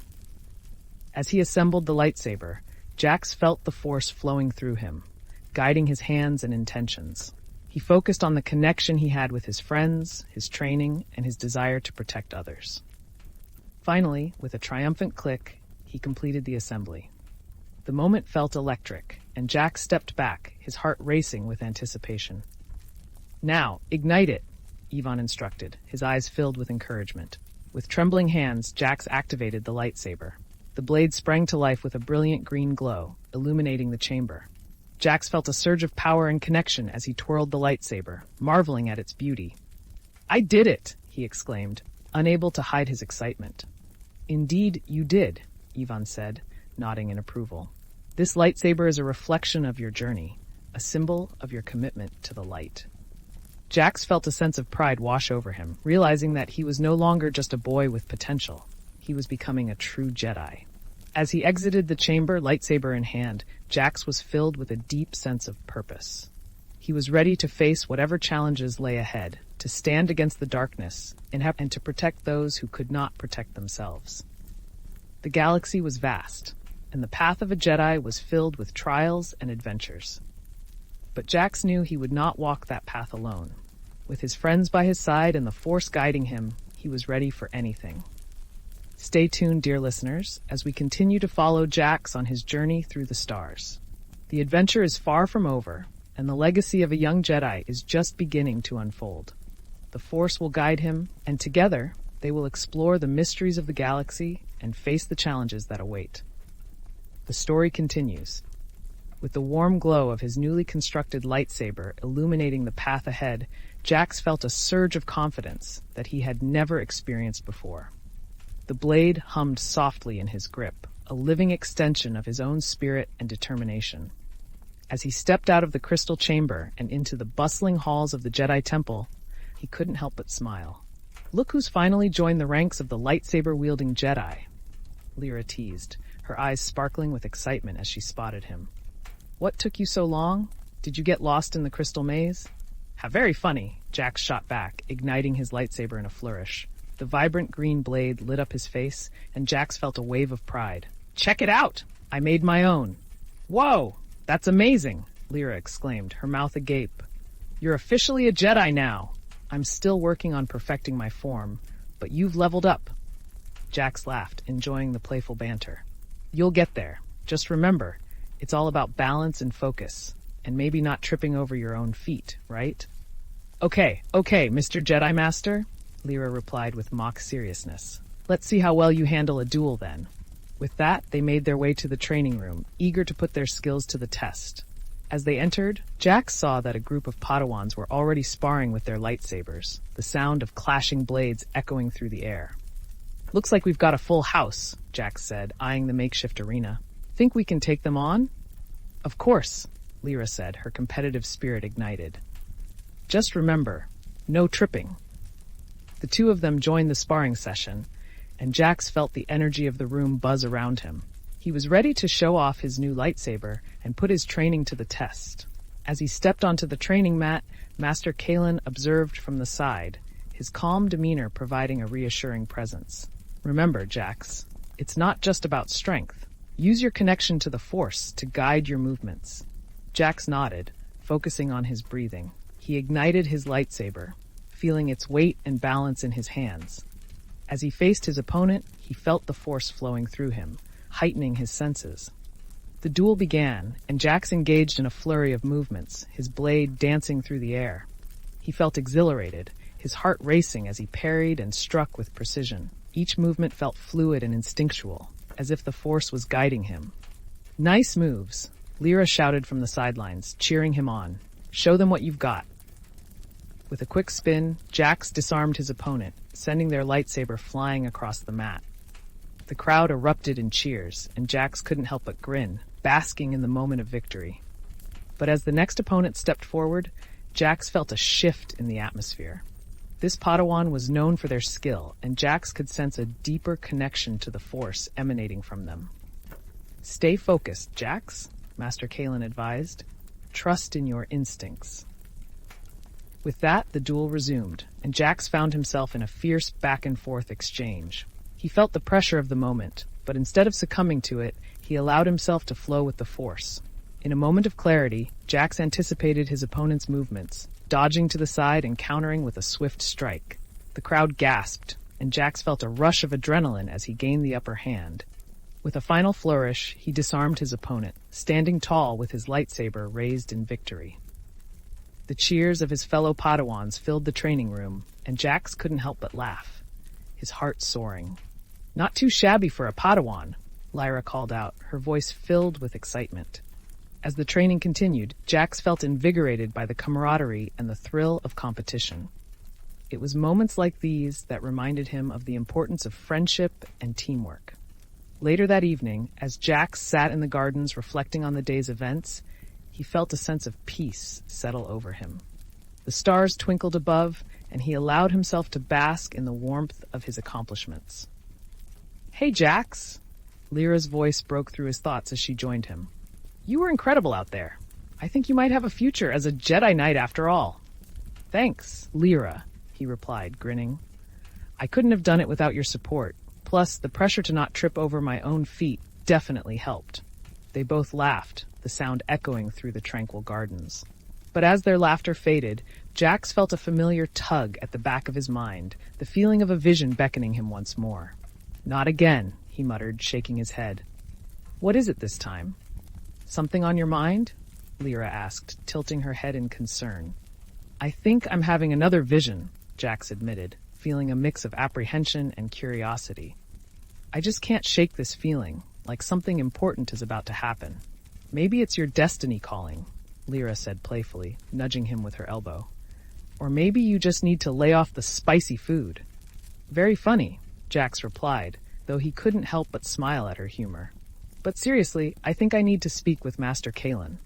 As he assembled the lightsaber, Jax felt the force flowing through him, guiding his hands and intentions. He focused on the connection he had with his friends, his training, and his desire to protect others. Finally, with a triumphant click, he completed the assembly. The moment felt electric, and Jax stepped back, his heart racing with anticipation. "Now, ignite it," Yvonne instructed, his eyes filled with encouragement. With trembling hands, Jax activated the lightsaber. The blade sprang to life with a brilliant green glow, illuminating the chamber. Jax felt a surge of power and connection as he twirled the lightsaber, marveling at its beauty. "I did it!" he exclaimed, unable to hide his excitement. "Indeed, you did," Yvonne said, nodding in approval. "This lightsaber is a reflection of your journey, a symbol of your commitment to the light." Jax felt a sense of pride wash over him, realizing that he was no longer just a boy with potential. He was becoming a true Jedi. As he exited the chamber, lightsaber in hand, Jax was filled with a deep sense of purpose. He was ready to face whatever challenges lay ahead, to stand against the darkness, and to protect those who could not protect themselves. The galaxy was vast, and the path of a Jedi was filled with trials and adventures. But Jax knew he would not walk that path alone. With his friends by his side and the Force guiding him, he was ready for anything. Stay tuned, dear listeners, as we continue to follow Jax on his journey through the stars. The adventure is far from over, and the legacy of a young Jedi is just beginning to unfold. The Force will guide him, and together, they will explore the mysteries of the galaxy and face the challenges that await. The story continues. With the warm glow of his newly constructed lightsaber illuminating the path ahead, Jax felt a surge of confidence that he had never experienced before. The blade hummed softly in his grip, a living extension of his own spirit and determination. As he stepped out of the crystal chamber and into the bustling halls of the Jedi Temple, he couldn't help but smile. "Look who's finally joined the ranks of the lightsaber-wielding Jedi," Lyra teased, her eyes sparkling with excitement as she spotted him. "What took you so long? Did you get lost in the crystal maze?" "How very funny," Jax shot back, igniting his lightsaber in a flourish. The vibrant green blade lit up his face, and Jax felt a wave of pride. "Check it out! I made my own." "Whoa! That's amazing!" Lyra exclaimed, her mouth agape. "You're officially a Jedi now. I'm still working on perfecting my form, but you've leveled up." Jax laughed, enjoying the playful banter. "You'll get there. Just remember, it's all about balance and focus, and maybe not tripping over your own feet, right?" Okay, Mr. Jedi Master," Lyra replied with mock seriousness. "Let's see how well you handle a duel then." With that, they made their way to the training room, eager to put their skills to the test. As they entered, Jax saw that a group of Padawans were already sparring with their lightsabers, the sound of clashing blades echoing through the air. "Looks like we've got a full house," Jax said, eyeing the makeshift arena. "Think we can take them on?" "Of course," Lyra said, her competitive spirit ignited. "Just remember, no tripping." The two of them joined the sparring session, and Jax felt the energy of the room buzz around him. He was ready to show off his new lightsaber and put his training to the test. As he stepped onto the training mat, Master Kalen observed from the side, his calm demeanor providing a reassuring presence. "Remember, Jax, it's not just about strength. Use your connection to the Force to guide your movements." Jax nodded, focusing on his breathing. He ignited his lightsaber, feeling its weight and balance in his hands. As he faced his opponent, he felt the Force flowing through him, heightening his senses. The duel began, and Jax engaged in a flurry of movements, his blade dancing through the air. He felt exhilarated, his heart racing as he parried and struck with precision. Each movement felt fluid and instinctual, as if the Force was guiding him. "Nice moves," Lyra shouted from the sidelines, cheering him on. "Show them what you've got." With a quick spin, Jax disarmed his opponent, sending their lightsaber flying across the mat. The crowd erupted in cheers, and Jax couldn't help but grin, basking in the moment of victory. But as the next opponent stepped forward, Jax felt a shift in the atmosphere. This Padawan was known for their skill, and Jax could sense a deeper connection to the Force emanating from them. "Stay focused, Jax," Master Kalen advised. "Trust in your instincts." With that, the duel resumed, and Jax found himself in a fierce back-and-forth exchange. He felt the pressure of the moment, but instead of succumbing to it, he allowed himself to flow with the Force. In a moment of clarity, Jax anticipated his opponent's movements, dodging to the side and countering with a swift strike. The crowd gasped, and Jax felt a rush of adrenaline as he gained the upper hand. With a final flourish, he disarmed his opponent, standing tall with his lightsaber raised in victory. The cheers of his fellow Padawans filled the training room, and Jax couldn't help but laugh, his heart soaring. "Not too shabby for a Padawan," Lyra called out, her voice filled with excitement. As the training continued, Jax felt invigorated by the camaraderie and the thrill of competition. It was moments like these that reminded him of the importance of friendship and teamwork. Later that evening, as Jax sat in the gardens reflecting on the day's events, he felt a sense of peace settle over him. The stars twinkled above, and he allowed himself to bask in the warmth of his accomplishments. "Hey, Jax!" Lyra's voice broke through his thoughts as she joined him. "You were incredible out there. I think you might have a future as a Jedi Knight after all." "Thanks, Lyra," he replied, grinning. "I couldn't have done it without your support. Plus, the pressure to not trip over my own feet definitely helped." They both laughed, the sound echoing through the tranquil gardens. But as their laughter faded, Jax felt a familiar tug at the back of his mind, the feeling of a vision beckoning him once more. "Not again," he muttered, shaking his head. "What is it this time?" "Something on your mind?" Lyra asked, tilting her head in concern. "I think I'm having another vision," Jax admitted, feeling a mix of apprehension and curiosity. "I just can't shake this feeling, like something important is about to happen." "Maybe it's your destiny calling," Lyra said playfully, nudging him with her elbow. "Or maybe you just need to lay off the spicy food." "Very funny," Jax replied, though he couldn't help but smile at her humor. "But seriously, I think I need to speak with Master Kalen."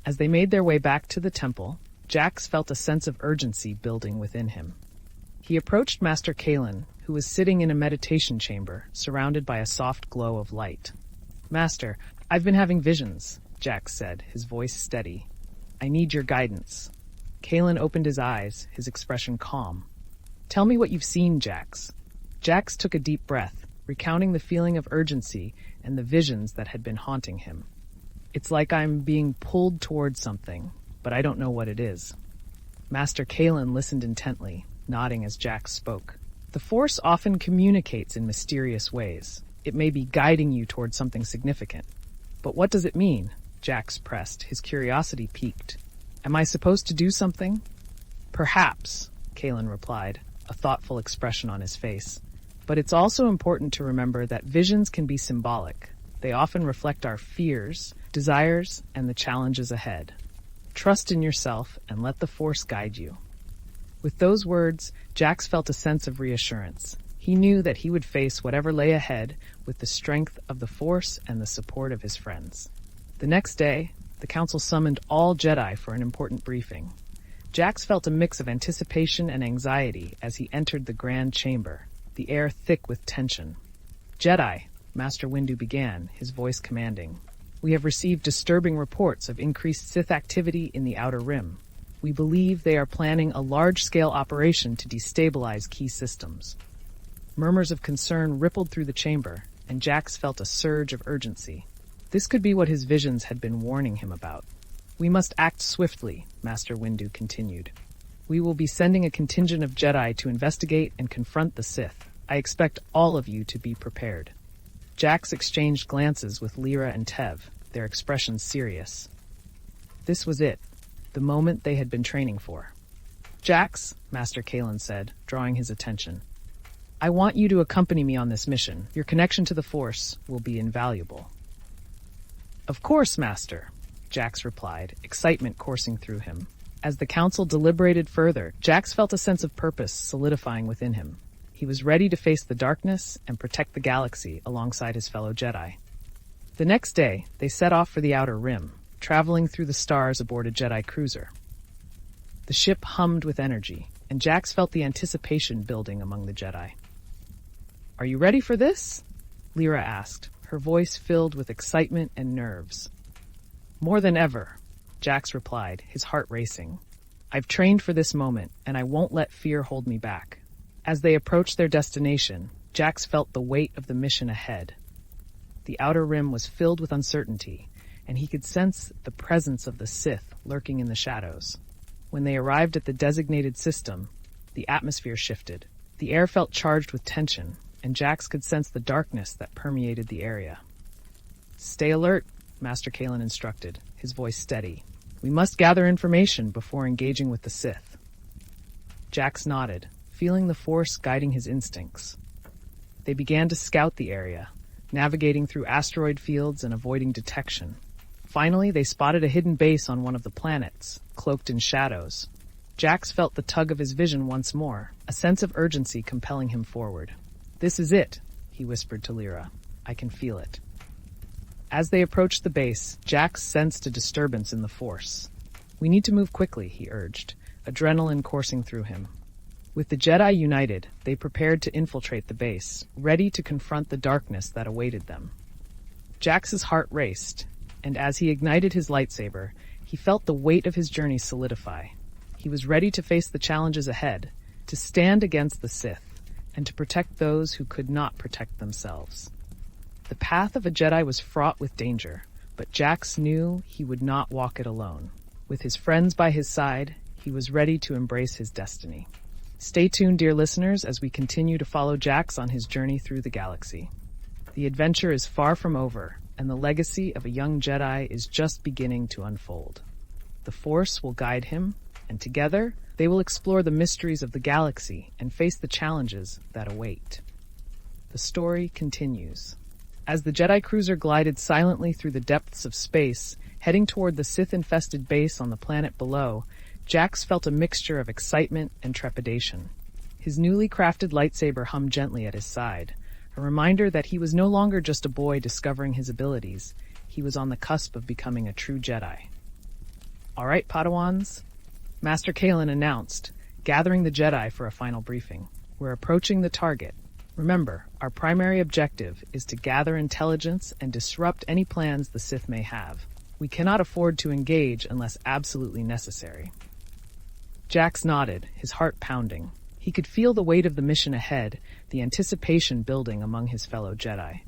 As they made their way back to the temple, Jax felt a sense of urgency building within him. He approached Master Kalen, who was sitting in a meditation chamber, surrounded by a soft glow of light. "Master, I've been having visions," Jax said, his voice steady. "I need your guidance." Kalen opened his eyes, his expression calm. "Tell me what you've seen, Jax." Jax took a deep breath, recounting the feeling of urgency and the visions that had been haunting him. "It's like I'm being pulled towards something, but I don't know what it is." Master Kalen listened intently, nodding as Jax spoke. "The Force often communicates in mysterious ways. It may be guiding you towards something significant. But what does it mean?" Jax pressed, his curiosity piqued. "Am I supposed to do something?" "Perhaps," Kalen replied, a thoughtful expression on his face. "But it's also important to remember that visions can be symbolic. They often reflect our fears, desires, and the challenges ahead. Trust in yourself and let the Force guide you." With those words, Jax felt a sense of reassurance. He knew that he would face whatever lay ahead with the strength of the Force and the support of his friends. The next day, the Council summoned all Jedi for an important briefing. Jax felt a mix of anticipation and anxiety as he entered the Grand Chamber, the air thick with tension. "Jedi," Master Windu began, his voice commanding. "We have received disturbing reports of increased Sith activity in the Outer Rim. We believe they are planning a large-scale operation to destabilize key systems." Murmurs of concern rippled through the chamber, and Jax felt a surge of urgency. This could be what his visions had been warning him about. "We must act swiftly," Master Windu continued. "We will be sending a contingent of Jedi to investigate and confront the Sith. I expect all of you to be prepared." Jax exchanged glances with Lyra and Tev, their expressions serious. This was it, the moment they had been training for. "Jax," Master Kalen said, drawing his attention. I want you to accompany me on this mission. Your connection to the Force will be invaluable. Of course, Master, Jax replied, excitement coursing through him. As the council deliberated further, Jax felt a sense of purpose solidifying within him. He was ready to face the darkness and protect the galaxy alongside his fellow Jedi. The next day, they set off for the Outer Rim, traveling through the stars aboard a Jedi cruiser. The ship hummed with energy, and Jax felt the anticipation building among the Jedi. Are you ready for this? Lyra asked, her voice filled with excitement and nerves. More than ever, Jax replied, his heart racing. I've trained for this moment, and I won't let fear hold me back. As they approached their destination, Jax felt the weight of the mission ahead. The Outer Rim was filled with uncertainty, and he could sense the presence of the Sith lurking in the shadows. When they arrived at the designated system, the atmosphere shifted. The air felt charged with tension, and Jax could sense the darkness that permeated the area. Stay alert, Master Kalen instructed, his voice steady. We must gather information before engaging with the Sith. Jax nodded, feeling the Force guiding his instincts. They began to scout the area, navigating through asteroid fields and avoiding detection. Finally, they spotted a hidden base on one of the planets, cloaked in shadows. Jax felt the tug of his vision once more, a sense of urgency compelling him forward. This is it, he whispered to Lyra. I can feel it. As they approached the base, Jax sensed a disturbance in the Force. We need to move quickly, he urged, adrenaline coursing through him. With the Jedi united, they prepared to infiltrate the base, ready to confront the darkness that awaited them. Jax's heart raced, and as he ignited his lightsaber, he felt the weight of his journey solidify. He was ready to face the challenges ahead, to stand against the Sith, and to protect those who could not protect themselves. The path of a Jedi was fraught with danger, but Jax knew he would not walk it alone. With his friends by his side, he was ready to embrace his destiny. Stay tuned, dear listeners, as we continue to follow Jax on his journey through the galaxy. The adventure is far from over, and the legacy of a young Jedi is just beginning to unfold. The Force will guide him, and together, they will explore the mysteries of the galaxy and face the challenges that await. The story continues. As the Jedi cruiser glided silently through the depths of space, heading toward the Sith-infested base on the planet below, Jax felt a mixture of excitement and trepidation. His newly crafted lightsaber hummed gently at his side, a reminder that he was no longer just a boy discovering his abilities. He was on the cusp of becoming a true Jedi. All right, Padawans, Master Kalen announced, gathering the Jedi for a final briefing. We're approaching the target. Remember, our primary objective is to gather intelligence and disrupt any plans the Sith may have. We cannot afford to engage unless absolutely necessary. Jax nodded, his heart pounding. He could feel the weight of the mission ahead, the anticipation building among his fellow Jedi.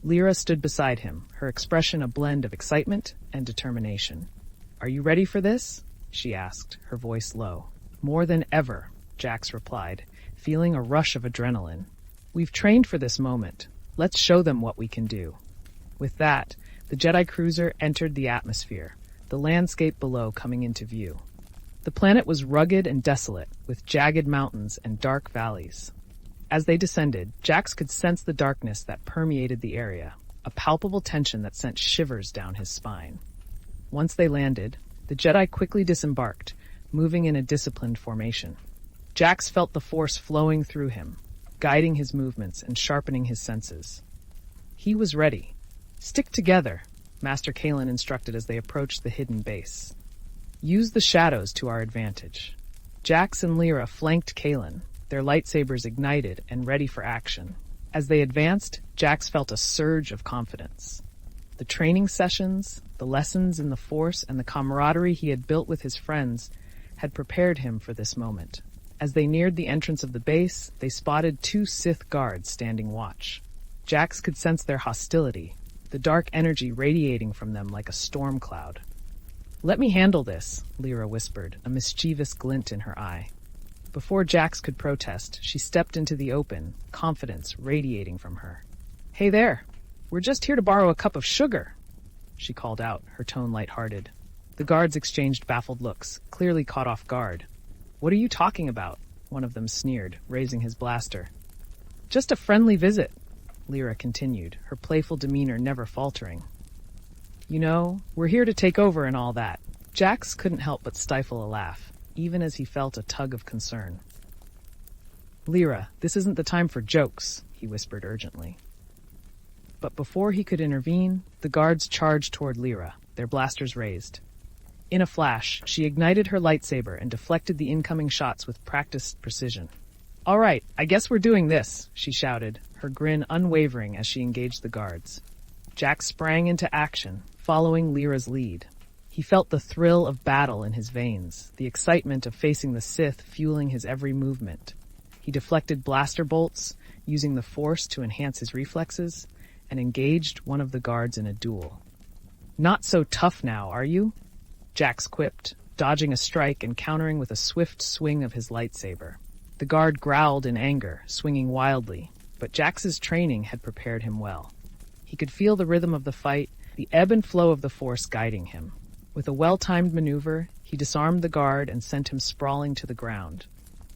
Lyra stood beside him, her expression a blend of excitement and determination. Are you ready for this? She asked, her voice low. More than ever, Jax replied, feeling a rush of adrenaline. We've trained for this moment. Let's show them what we can do. With that, the Jedi cruiser entered the atmosphere, the landscape below coming into view. The planet was rugged and desolate, with jagged mountains and dark valleys. As they descended, Jax could sense the darkness that permeated the area, a palpable tension that sent shivers down his spine. Once they landed, the Jedi quickly disembarked, moving in a disciplined formation. Jax felt the Force flowing through him, guiding his movements and sharpening his senses. He was ready. Stick together, Master Kalen instructed as they approached the hidden base. Use the shadows to our advantage. Jax and Lyra flanked Kalen, their lightsabers ignited and ready for action. As they advanced, Jax felt a surge of confidence. The training sessions, the lessons in the Force, and the camaraderie he had built with his friends had prepared him for this moment. As they neared the entrance of the base, they spotted 2 Sith guards standing watch. Jax could sense their hostility, the dark energy radiating from them like a storm cloud. Let me handle this, Lyra whispered, a mischievous glint in her eye. Before Jax could protest, she stepped into the open, confidence radiating from her. Hey there, we're just here to borrow a cup of sugar, she called out, her tone lighthearted. The guards exchanged baffled looks, clearly caught off guard. What are you talking about? One of them sneered, raising his blaster. Just a friendly visit, Lyra continued, her playful demeanor never faltering. You know, we're here to take over and all that. Jax couldn't help but stifle a laugh, even as he felt a tug of concern. Lyra, this isn't the time for jokes, he whispered urgently. But before he could intervene, the guards charged toward Lyra, their blasters raised. In a flash, she ignited her lightsaber and deflected the incoming shots with practiced precision. All right, I guess we're doing this, she shouted, her grin unwavering as she engaged the guards. Jax sprang into action, following Lyra's lead. He felt the thrill of battle in his veins, the excitement of facing the Sith fueling his every movement. He deflected blaster bolts, using the Force to enhance his reflexes, and engaged one of the guards in a duel. Not so tough now, are you? Jax quipped, dodging a strike and countering with a swift swing of his lightsaber. The guard growled in anger, swinging wildly, but Jax's training had prepared him well. He could feel the rhythm of the fight, the ebb and flow of the Force guiding him. With a well-timed maneuver, he disarmed the guard and sent him sprawling to the ground.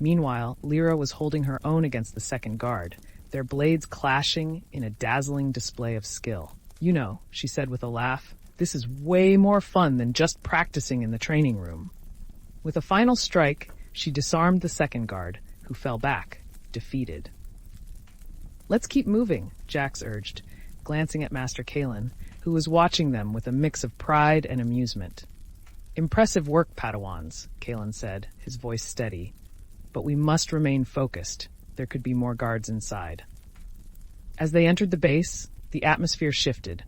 Meanwhile, Lyra was holding her own against the second guard, their blades clashing in a dazzling display of skill. You know, she said with a laugh, this is way more fun than just practicing in the training room. With a final strike, she disarmed the second guard, who fell back, defeated. Let's keep moving, Jax urged, glancing at Master Kalen, who was watching them with a mix of pride and amusement. Impressive work, Padawans, Kalen said, his voice steady. But we must remain focused. There could be more guards inside. As they entered the base, the atmosphere shifted.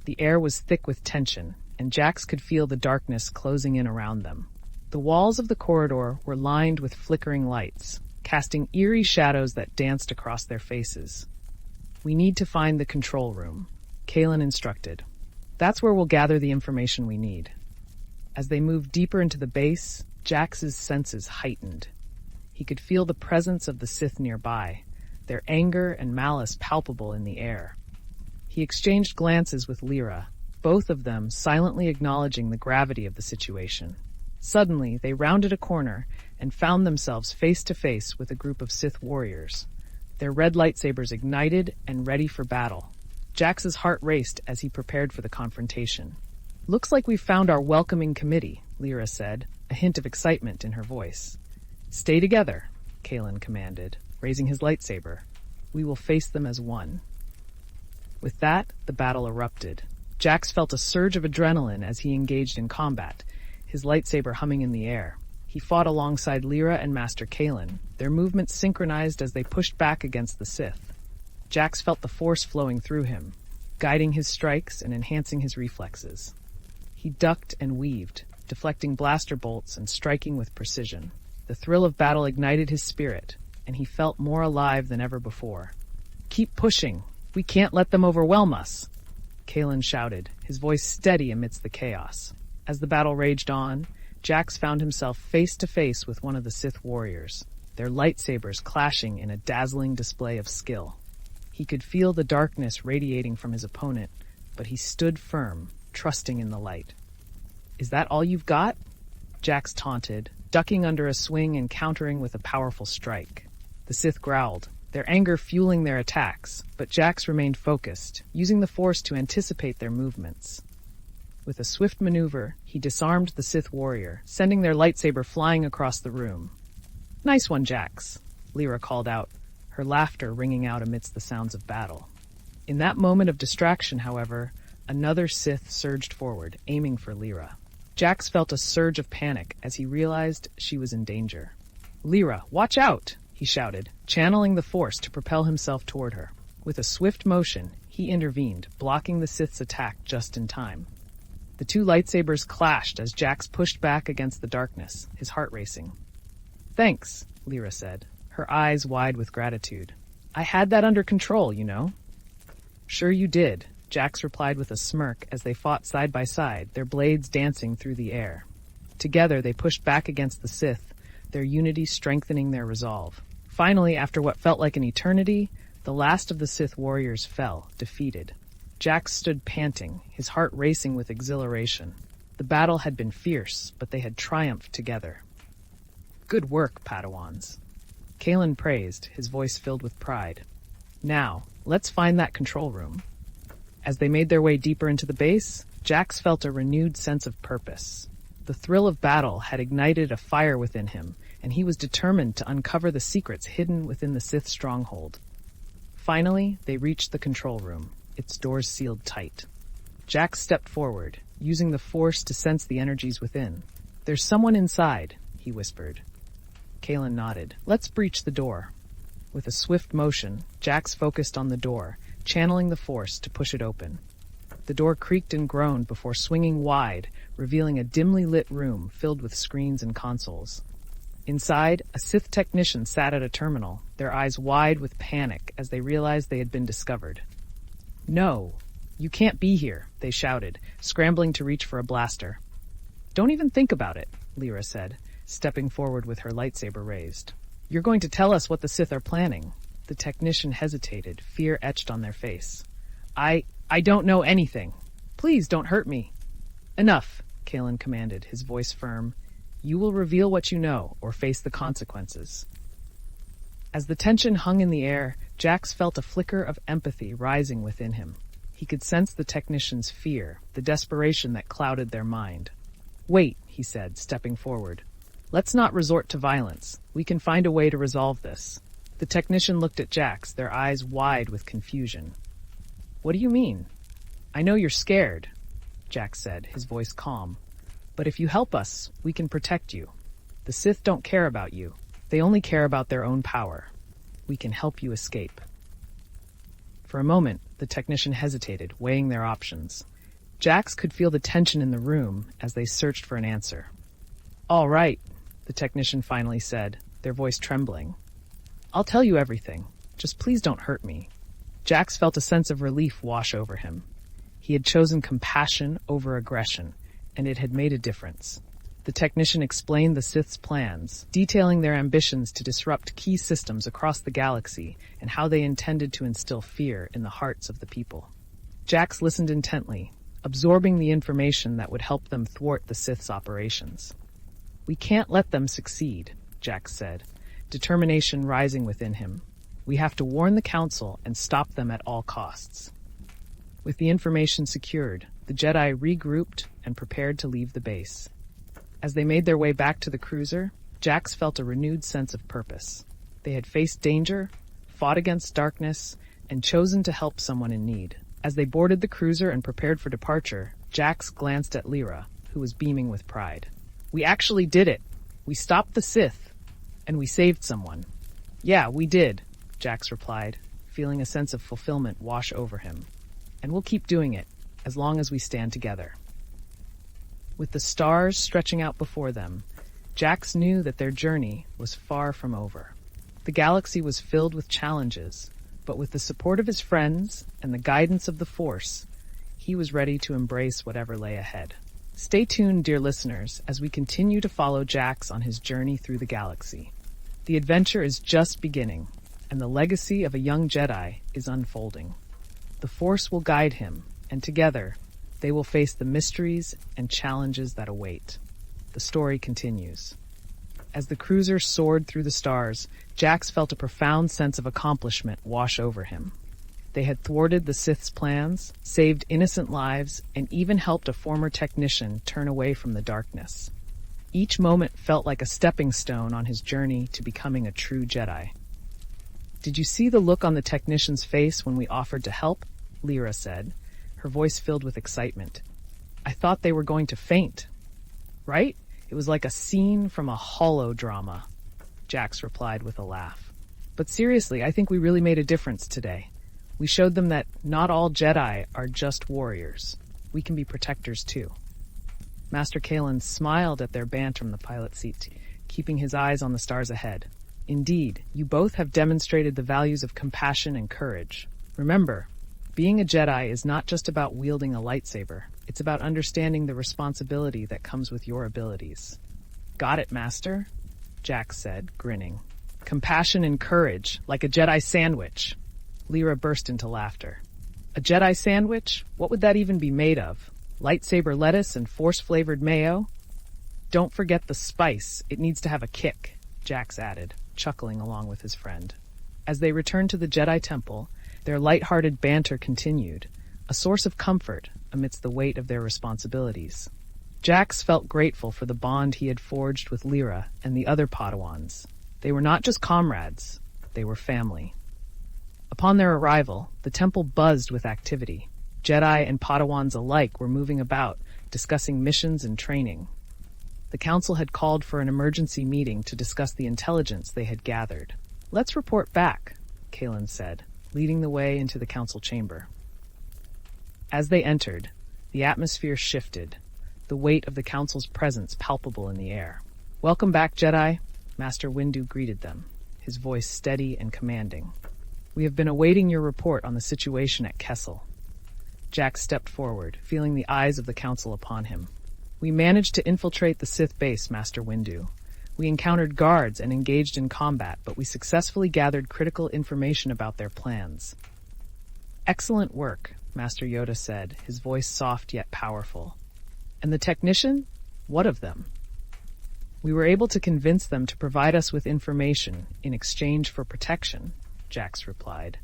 The air was thick with tension, and Jax could feel the darkness closing in around them. The walls of the corridor were lined with flickering lights, casting eerie shadows that danced across their faces. We need to find the control room, Kalen instructed. That's where we'll gather the information we need. As they moved deeper into the base, Jax's senses heightened. He could feel the presence of the Sith nearby, their anger and malice palpable in the air. He exchanged glances with Lyra, both of them silently acknowledging the gravity of the situation. Suddenly, they rounded a corner and found themselves face to face with a group of Sith warriors, their red lightsabers ignited and ready for battle. Jax's heart raced as he prepared for the confrontation. Looks like we've found our welcoming committee, Lyra said, a hint of excitement in her voice. Stay together, Kalen commanded, raising his lightsaber. We will face them as one. With that, the battle erupted. Jax felt a surge of adrenaline as he engaged in combat, his lightsaber humming in the air. He fought alongside Lyra and Master Kalen, their movements synchronized as they pushed back against the Sith. Jax felt the Force flowing through him, guiding his strikes and enhancing his reflexes. He ducked and weaved, deflecting blaster bolts and striking with precision. The thrill of battle ignited his spirit, and he felt more alive than ever before. Keep pushing. We can't let them overwhelm us, Kalen shouted, his voice steady amidst the chaos. As the battle raged on, Jax found himself face to face with one of the Sith warriors, their lightsabers clashing in a dazzling display of skill. He could feel the darkness radiating from his opponent, but he stood firm, trusting in the light. Is that all you've got? Jax taunted, ducking under a swing and countering with a powerful strike. The Sith growled, their anger fueling their attacks, but Jax remained focused, using the Force to anticipate their movements. With a swift maneuver, he disarmed the Sith warrior, sending their lightsaber flying across the room. Nice one, Jax, Lyra called out, her laughter ringing out amidst the sounds of battle. In that moment of distraction, however, another Sith surged forward, aiming for Lyra. Jax felt a surge of panic as he realized she was in danger. Lyra, watch out! He shouted, channeling the Force to propel himself toward her. With a swift motion, he intervened, blocking the Sith's attack just in time. The two lightsabers clashed as Jax pushed back against the darkness, his heart racing. Thanks, Lyra said, her eyes wide with gratitude. I had that under control, you know. Sure you did, Jax replied with a smirk as they fought side by side, their blades dancing through the air. Together they pushed back against the Sith, their unity strengthening their resolve. Finally, after what felt like an eternity, the last of the Sith warriors fell, defeated. Jax stood panting, his heart racing with exhilaration. The battle had been fierce, but they had triumphed together. Good work, Padawans. Kalen praised, his voice filled with pride. Now, let's find that control room. As they made their way deeper into the base, Jax felt a renewed sense of purpose. The thrill of battle had ignited a fire within him, and he was determined to uncover the secrets hidden within the Sith stronghold. Finally, they reached the control room, its doors sealed tight. Jax stepped forward, using the Force to sense the energies within. "There's someone inside," he whispered. Kalen nodded. "Let's breach the door." With a swift motion, Jax focused on the door, channeling the Force to push it open. The door creaked and groaned before swinging wide, revealing a dimly lit room filled with screens and consoles. Inside, a Sith technician sat at a terminal, their eyes wide with panic as they realized they had been discovered. "No, you can't be here," they shouted, scrambling to reach for a blaster. "Don't even think about it," Lyra said, stepping forward with her lightsaber raised. "You're going to tell us what the Sith are planning." The technician hesitated, fear etched on their face. I don't know anything. Please don't hurt me." "Enough," Kalen commanded, his voice firm. "You will reveal what you know, or face the consequences." As the tension hung in the air, Jax felt a flicker of empathy rising within him. He could sense the technician's fear, the desperation that clouded their mind. "Wait," he said, stepping forward. "Let's not resort to violence. We can find a way to resolve this." The technician looked at Jax, their eyes wide with confusion. "What do you mean?" "I know you're scared," Jax said, his voice calm. "But if you help us, we can protect you. The Sith don't care about you. They only care about their own power. We can help you escape." For a moment, the technician hesitated, weighing their options. Jax could feel the tension in the room as they searched for an answer. "All right," the technician finally said, their voice trembling. "I'll tell you everything. Just please don't hurt me." Jax felt a sense of relief wash over him. He had chosen compassion over aggression, and it had made a difference. The technician explained the Sith's plans, detailing their ambitions to disrupt key systems across the galaxy and how they intended to instill fear in the hearts of the people. Jax listened intently, absorbing the information that would help them thwart the Sith's operations. "We can't let them succeed," Jax said, determination rising within him. "We have to warn the Council and stop them at all costs." With the information secured, the Jedi regrouped and prepared to leave the base. As they made their way back to the cruiser, Jax felt a renewed sense of purpose. They had faced danger, fought against darkness, and chosen to help someone in need. As they boarded the cruiser and prepared for departure, Jax glanced at Lyra, who was beaming with pride. "We actually did it. We stopped the Sith, and we saved someone." "Yeah, we did," Jax replied, feeling a sense of fulfillment wash over him. "And we'll keep doing it, as long as we stand together." With the stars stretching out before them, Jax knew that their journey was far from over. The galaxy was filled with challenges, but with the support of his friends and the guidance of the Force, he was ready to embrace whatever lay ahead. Stay tuned, dear listeners, as we continue to follow Jax on his journey through the galaxy. The adventure is just beginning, and the legacy of a young Jedi is unfolding. The Force will guide him, and together, they will face the mysteries and challenges that await. The story continues. As the cruiser soared through the stars, Jax felt a profound sense of accomplishment wash over him. They had thwarted the Sith's plans, saved innocent lives, and even helped a former technician turn away from the darkness. Each moment felt like a stepping stone on his journey to becoming a true Jedi. "Did you see the look on the technician's face when we offered to help?" Lyra said, her voice filled with excitement. "I thought they were going to faint." "Right? It was like a scene from a holodrama," Jax replied with a laugh. "But seriously, I think we really made a difference today. We showed them that not all Jedi are just warriors. We can be protectors too." Master Kalen smiled at their banter from the pilot seat, keeping his eyes on the stars ahead. "Indeed, you both have demonstrated the values of compassion and courage. Remember, being a Jedi is not just about wielding a lightsaber. It's about understanding the responsibility that comes with your abilities." "Got it, Master," Jax said, grinning. "Compassion and courage, like a Jedi sandwich." Lyra burst into laughter. "A Jedi sandwich? What would that even be made of? Lightsaber lettuce and Force-flavored mayo?" "Don't forget the spice. It needs to have a kick," Jax added, chuckling along with his friend. As they returned to the Jedi Temple, their light-hearted banter continued, a source of comfort amidst the weight of their responsibilities. Jax felt grateful for the bond he had forged with Lyra and the other Padawans. They were not just comrades, they were family. Upon their arrival, the temple buzzed with activity. Jedi and Padawans alike were moving about, discussing missions and training. The council had called for an emergency meeting to discuss the intelligence they had gathered. "Let's report back," Kalen said, leading the way into the council chamber. As they entered, the atmosphere shifted, the weight of the council's presence palpable in the air. "Welcome back, Jedi," Master Windu greeted them, his voice steady and commanding. "We have been awaiting your report on the situation at Kessel." Jax stepped forward, feeling the eyes of the council upon him. "We managed to infiltrate the Sith base, Master Windu. We encountered guards and engaged in combat, but we successfully gathered critical information about their plans." "Excellent work," Master Yoda said, his voice soft yet powerful. "And the technician? What of them?" "We were able to convince them to provide us with information in exchange for protection," Jax replied.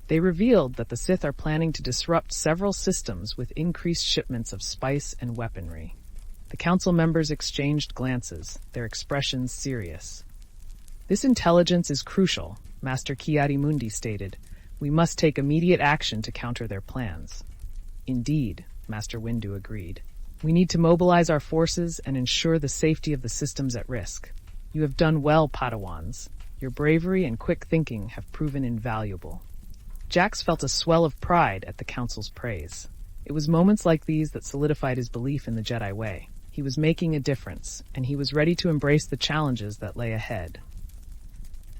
"They revealed that the Sith are planning to disrupt several systems with increased shipments of spice and weaponry." The council members exchanged glances, their expressions serious. "This intelligence is crucial," Master Ki-Adi-Mundi stated. "We must take immediate action to counter their plans." "Indeed," Master Windu agreed. "We need to mobilize our forces and ensure the safety of the systems at risk. You have done well, Padawans. Your bravery and quick thinking have proven invaluable." Jax felt a swell of pride at the council's praise. It was moments like these that solidified his belief in the Jedi way. He was making a difference, and he was ready to embrace the challenges that lay ahead.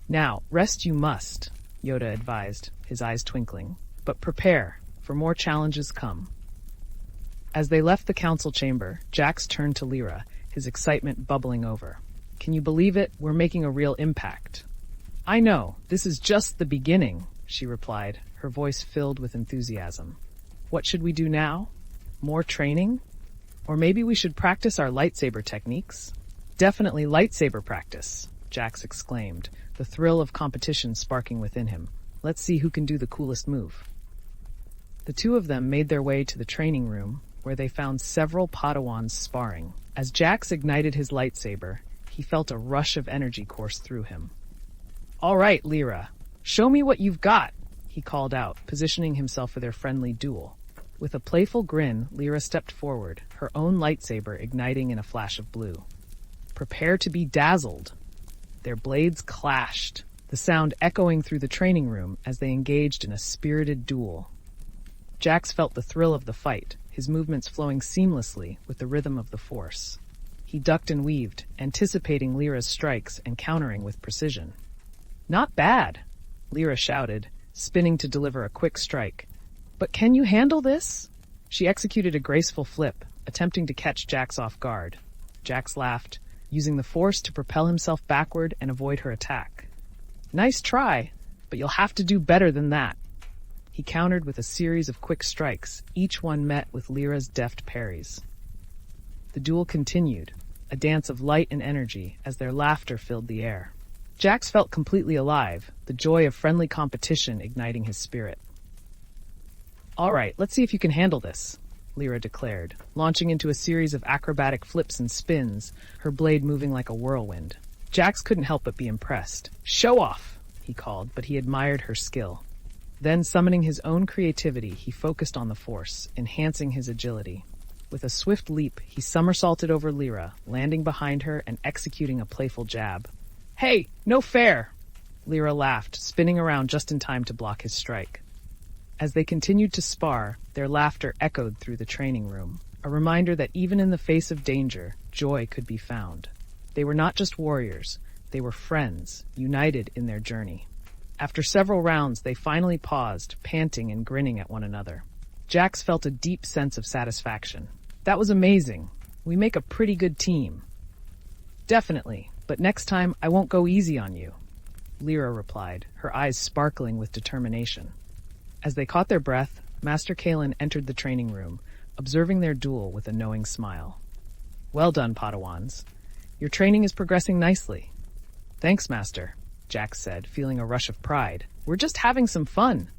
"Now, rest you must," Yoda advised, his eyes twinkling. "But prepare, for more challenges come." As they left the council chamber, Jax turned to Lyra, his excitement bubbling over. "Can you believe it? We're making a real impact." "I know, this is just the beginning," she replied, her voice filled with enthusiasm. "What should we do now? More training? Or maybe we should practice our lightsaber techniques?" "Definitely lightsaber practice," Jax exclaimed, the thrill of competition sparking within him. "Let's see who can do the coolest move." The two of them made their way to the training room, where they found several Padawans sparring. As Jax ignited his lightsaber, he felt a rush of energy course through him. "All right, Lyra, show me what you've got," he called out, positioning himself for their friendly duel. With a playful grin, Lyra stepped forward, her own lightsaber igniting in a flash of blue. "Prepare to be dazzled." Their blades clashed, the sound echoing through the training room as they engaged in a spirited duel. Jax felt the thrill of the fight, his movements flowing seamlessly with the rhythm of the Force. He ducked and weaved, anticipating Lyra's strikes and countering with precision. "Not bad," Lyra shouted, spinning to deliver a quick strike. "But can you handle this?" She executed a graceful flip, attempting to catch Jax off guard. Jax laughed, using the Force to propel himself backward and avoid her attack. "Nice try, but you'll have to do better than that." He countered with a series of quick strikes, each one met with Lyra's deft parries. The duel continued, a dance of light and energy as their laughter filled the air. Jax felt completely alive, the joy of friendly competition igniting his spirit. "All right, let's see if you can handle this," Lyra declared, launching into a series of acrobatic flips and spins, her blade moving like a whirlwind. Jax couldn't help but be impressed. "Show off," he called, but he admired her skill. Then, summoning his own creativity, he focused on the Force, enhancing his agility. With a swift leap, he somersaulted over Lyra, landing behind her and executing a playful jab. "Hey, no fair!" Lyra laughed, spinning around just in time to block his strike. As they continued to spar, their laughter echoed through the training room, a reminder that even in the face of danger, joy could be found. They were not just warriors, they were friends, united in their journey. After several rounds, they finally paused, panting and grinning at one another. Jax felt a deep sense of satisfaction. "That was amazing. We make a pretty good team." "Definitely, but next time I won't go easy on you," Lyra replied, her eyes sparkling with determination. As they caught their breath, Master Kalen entered the training room, observing their duel with a knowing smile. "Well done, Padawans. Your training is progressing nicely." "Thanks, Master," Jax said, feeling a rush of pride. "We're just having some fun."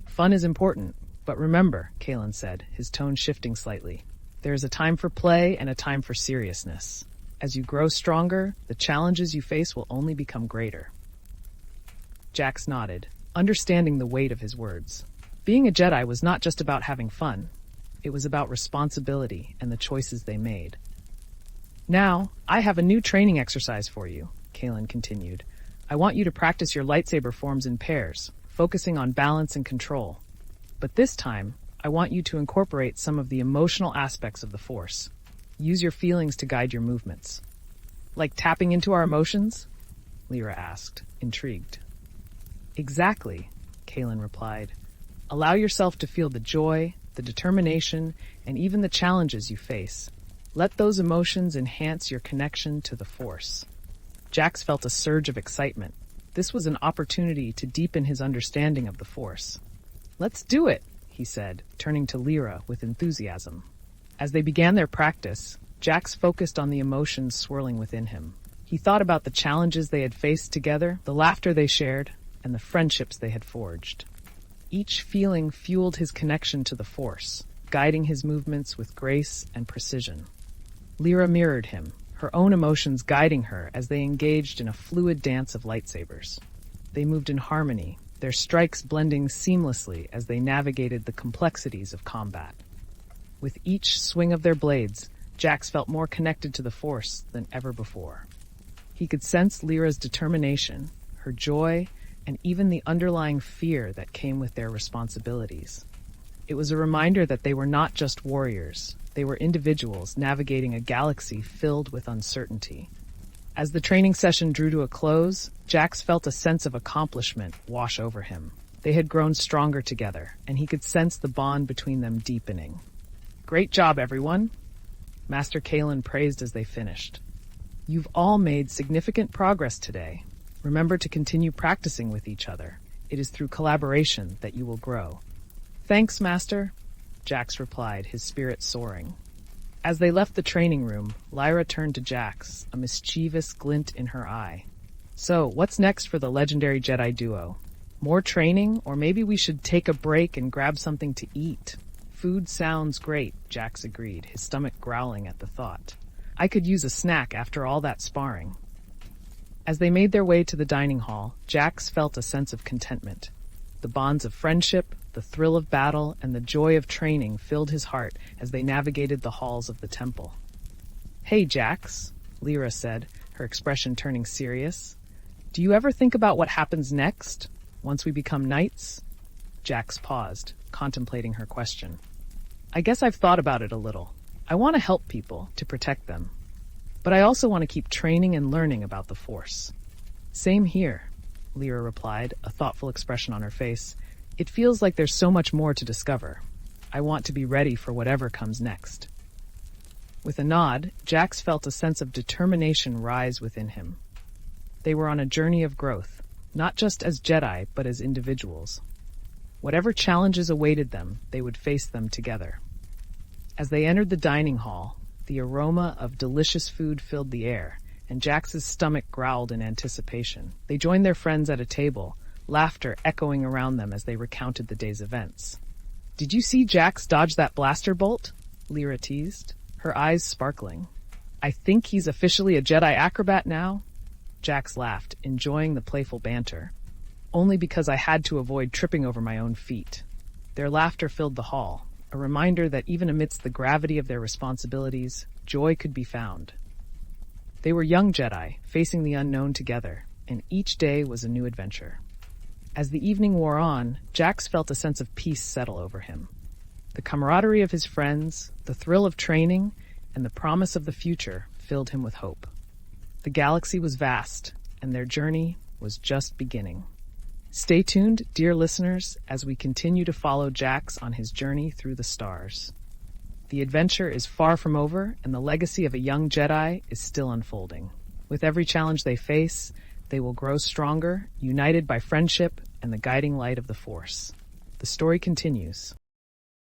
"Fun is important, but remember," Kalen said, his tone shifting slightly, "there is a time for play and a time for seriousness. As you grow stronger, the challenges you face will only become greater." Jax nodded, understanding the weight of his words. Being a Jedi was not just about having fun. It was about responsibility and the choices they made. "Now, I have a new training exercise for you," Kalen continued. "I want you to practice your lightsaber forms in pairs, focusing on balance and control. But this time, I want you to incorporate some of the emotional aspects of the Force. Use your feelings to guide your movements." "Like tapping into our emotions?" Lyra asked, intrigued. "Exactly," Kalen replied. "Allow yourself to feel the joy, the determination, and even the challenges you face. Let those emotions enhance your connection to the Force." Jax felt a surge of excitement. This was an opportunity to deepen his understanding of the Force. "Let's do it," he said, turning to Lyra with enthusiasm. As they began their practice, Jax focused on the emotions swirling within him. He thought about the challenges they had faced together, the laughter they shared, and the friendships they had forged. Each feeling fueled his connection to the Force, guiding his movements with grace and precision. Lyra mirrored him, her own emotions guiding her as they engaged in a fluid dance of lightsabers. They moved in harmony, their strikes blending seamlessly as they navigated the complexities of combat. With each swing of their blades, Jax felt more connected to the Force than ever before. He could sense Lyra's determination, her joy, and even the underlying fear that came with their responsibilities. It was a reminder that they were not just warriors, they were individuals navigating a galaxy filled with uncertainty. As the training session drew to a close, Jax felt a sense of accomplishment wash over him. They had grown stronger together, and he could sense the bond between them deepening. "Great job, everyone," Master Kalen praised as they finished. "You've all made significant progress today. Remember to continue practicing with each other. It is through collaboration that you will grow." "Thanks, Master," Jax replied, his spirit soaring. As they left the training room, Lyra turned to Jax, a mischievous glint in her eye. "So, what's next for the legendary Jedi duo? More training, or maybe we should take a break and grab something to eat?" "Food sounds great," Jax agreed, his stomach growling at the thought. "I could use a snack after all that sparring." As they made their way to the dining hall, Jax felt a sense of contentment. The bonds of friendship, the thrill of battle, and the joy of training filled his heart as they navigated the halls of the temple. "Hey, Jax," Lyra said, her expression turning serious. "Do you ever think about what happens next, once we become knights?" Jax paused, contemplating her question. "I guess I've thought about it a little. I want to help people, to protect them. But I also want to keep training and learning about the Force." "Same here," Lyra replied, a thoughtful expression on her face. "It feels like there's so much more to discover. I want to be ready for whatever comes next." With a nod, Jax felt a sense of determination rise within him. They were on a journey of growth, not just as Jedi, but as individuals. Whatever challenges awaited them, they would face them together. As they entered the dining hall, the aroma of delicious food filled the air, and Jax's stomach growled in anticipation. They joined their friends at a table, laughter echoing around them as they recounted the day's events. "Did you see Jax dodge that blaster bolt?" Lyra teased, her eyes sparkling. "I think he's officially a Jedi acrobat now." Jax laughed, enjoying the playful banter. "Only because I had to avoid tripping over my own feet." Their laughter filled the hall, a reminder that even amidst the gravity of their responsibilities, joy could be found. They were young Jedi, facing the unknown together, and each day was a new adventure. As the evening wore on, Jax felt a sense of peace settle over him. The camaraderie of his friends, the thrill of training, and the promise of the future filled him with hope. The galaxy was vast, and their journey was just beginning. Stay tuned, dear listeners, as we continue to follow Jax on his journey through the stars. The adventure is far from over, and the legacy of a young Jedi is still unfolding. With every challenge they face, they will grow stronger, united by friendship and the guiding light of the Force. The story continues,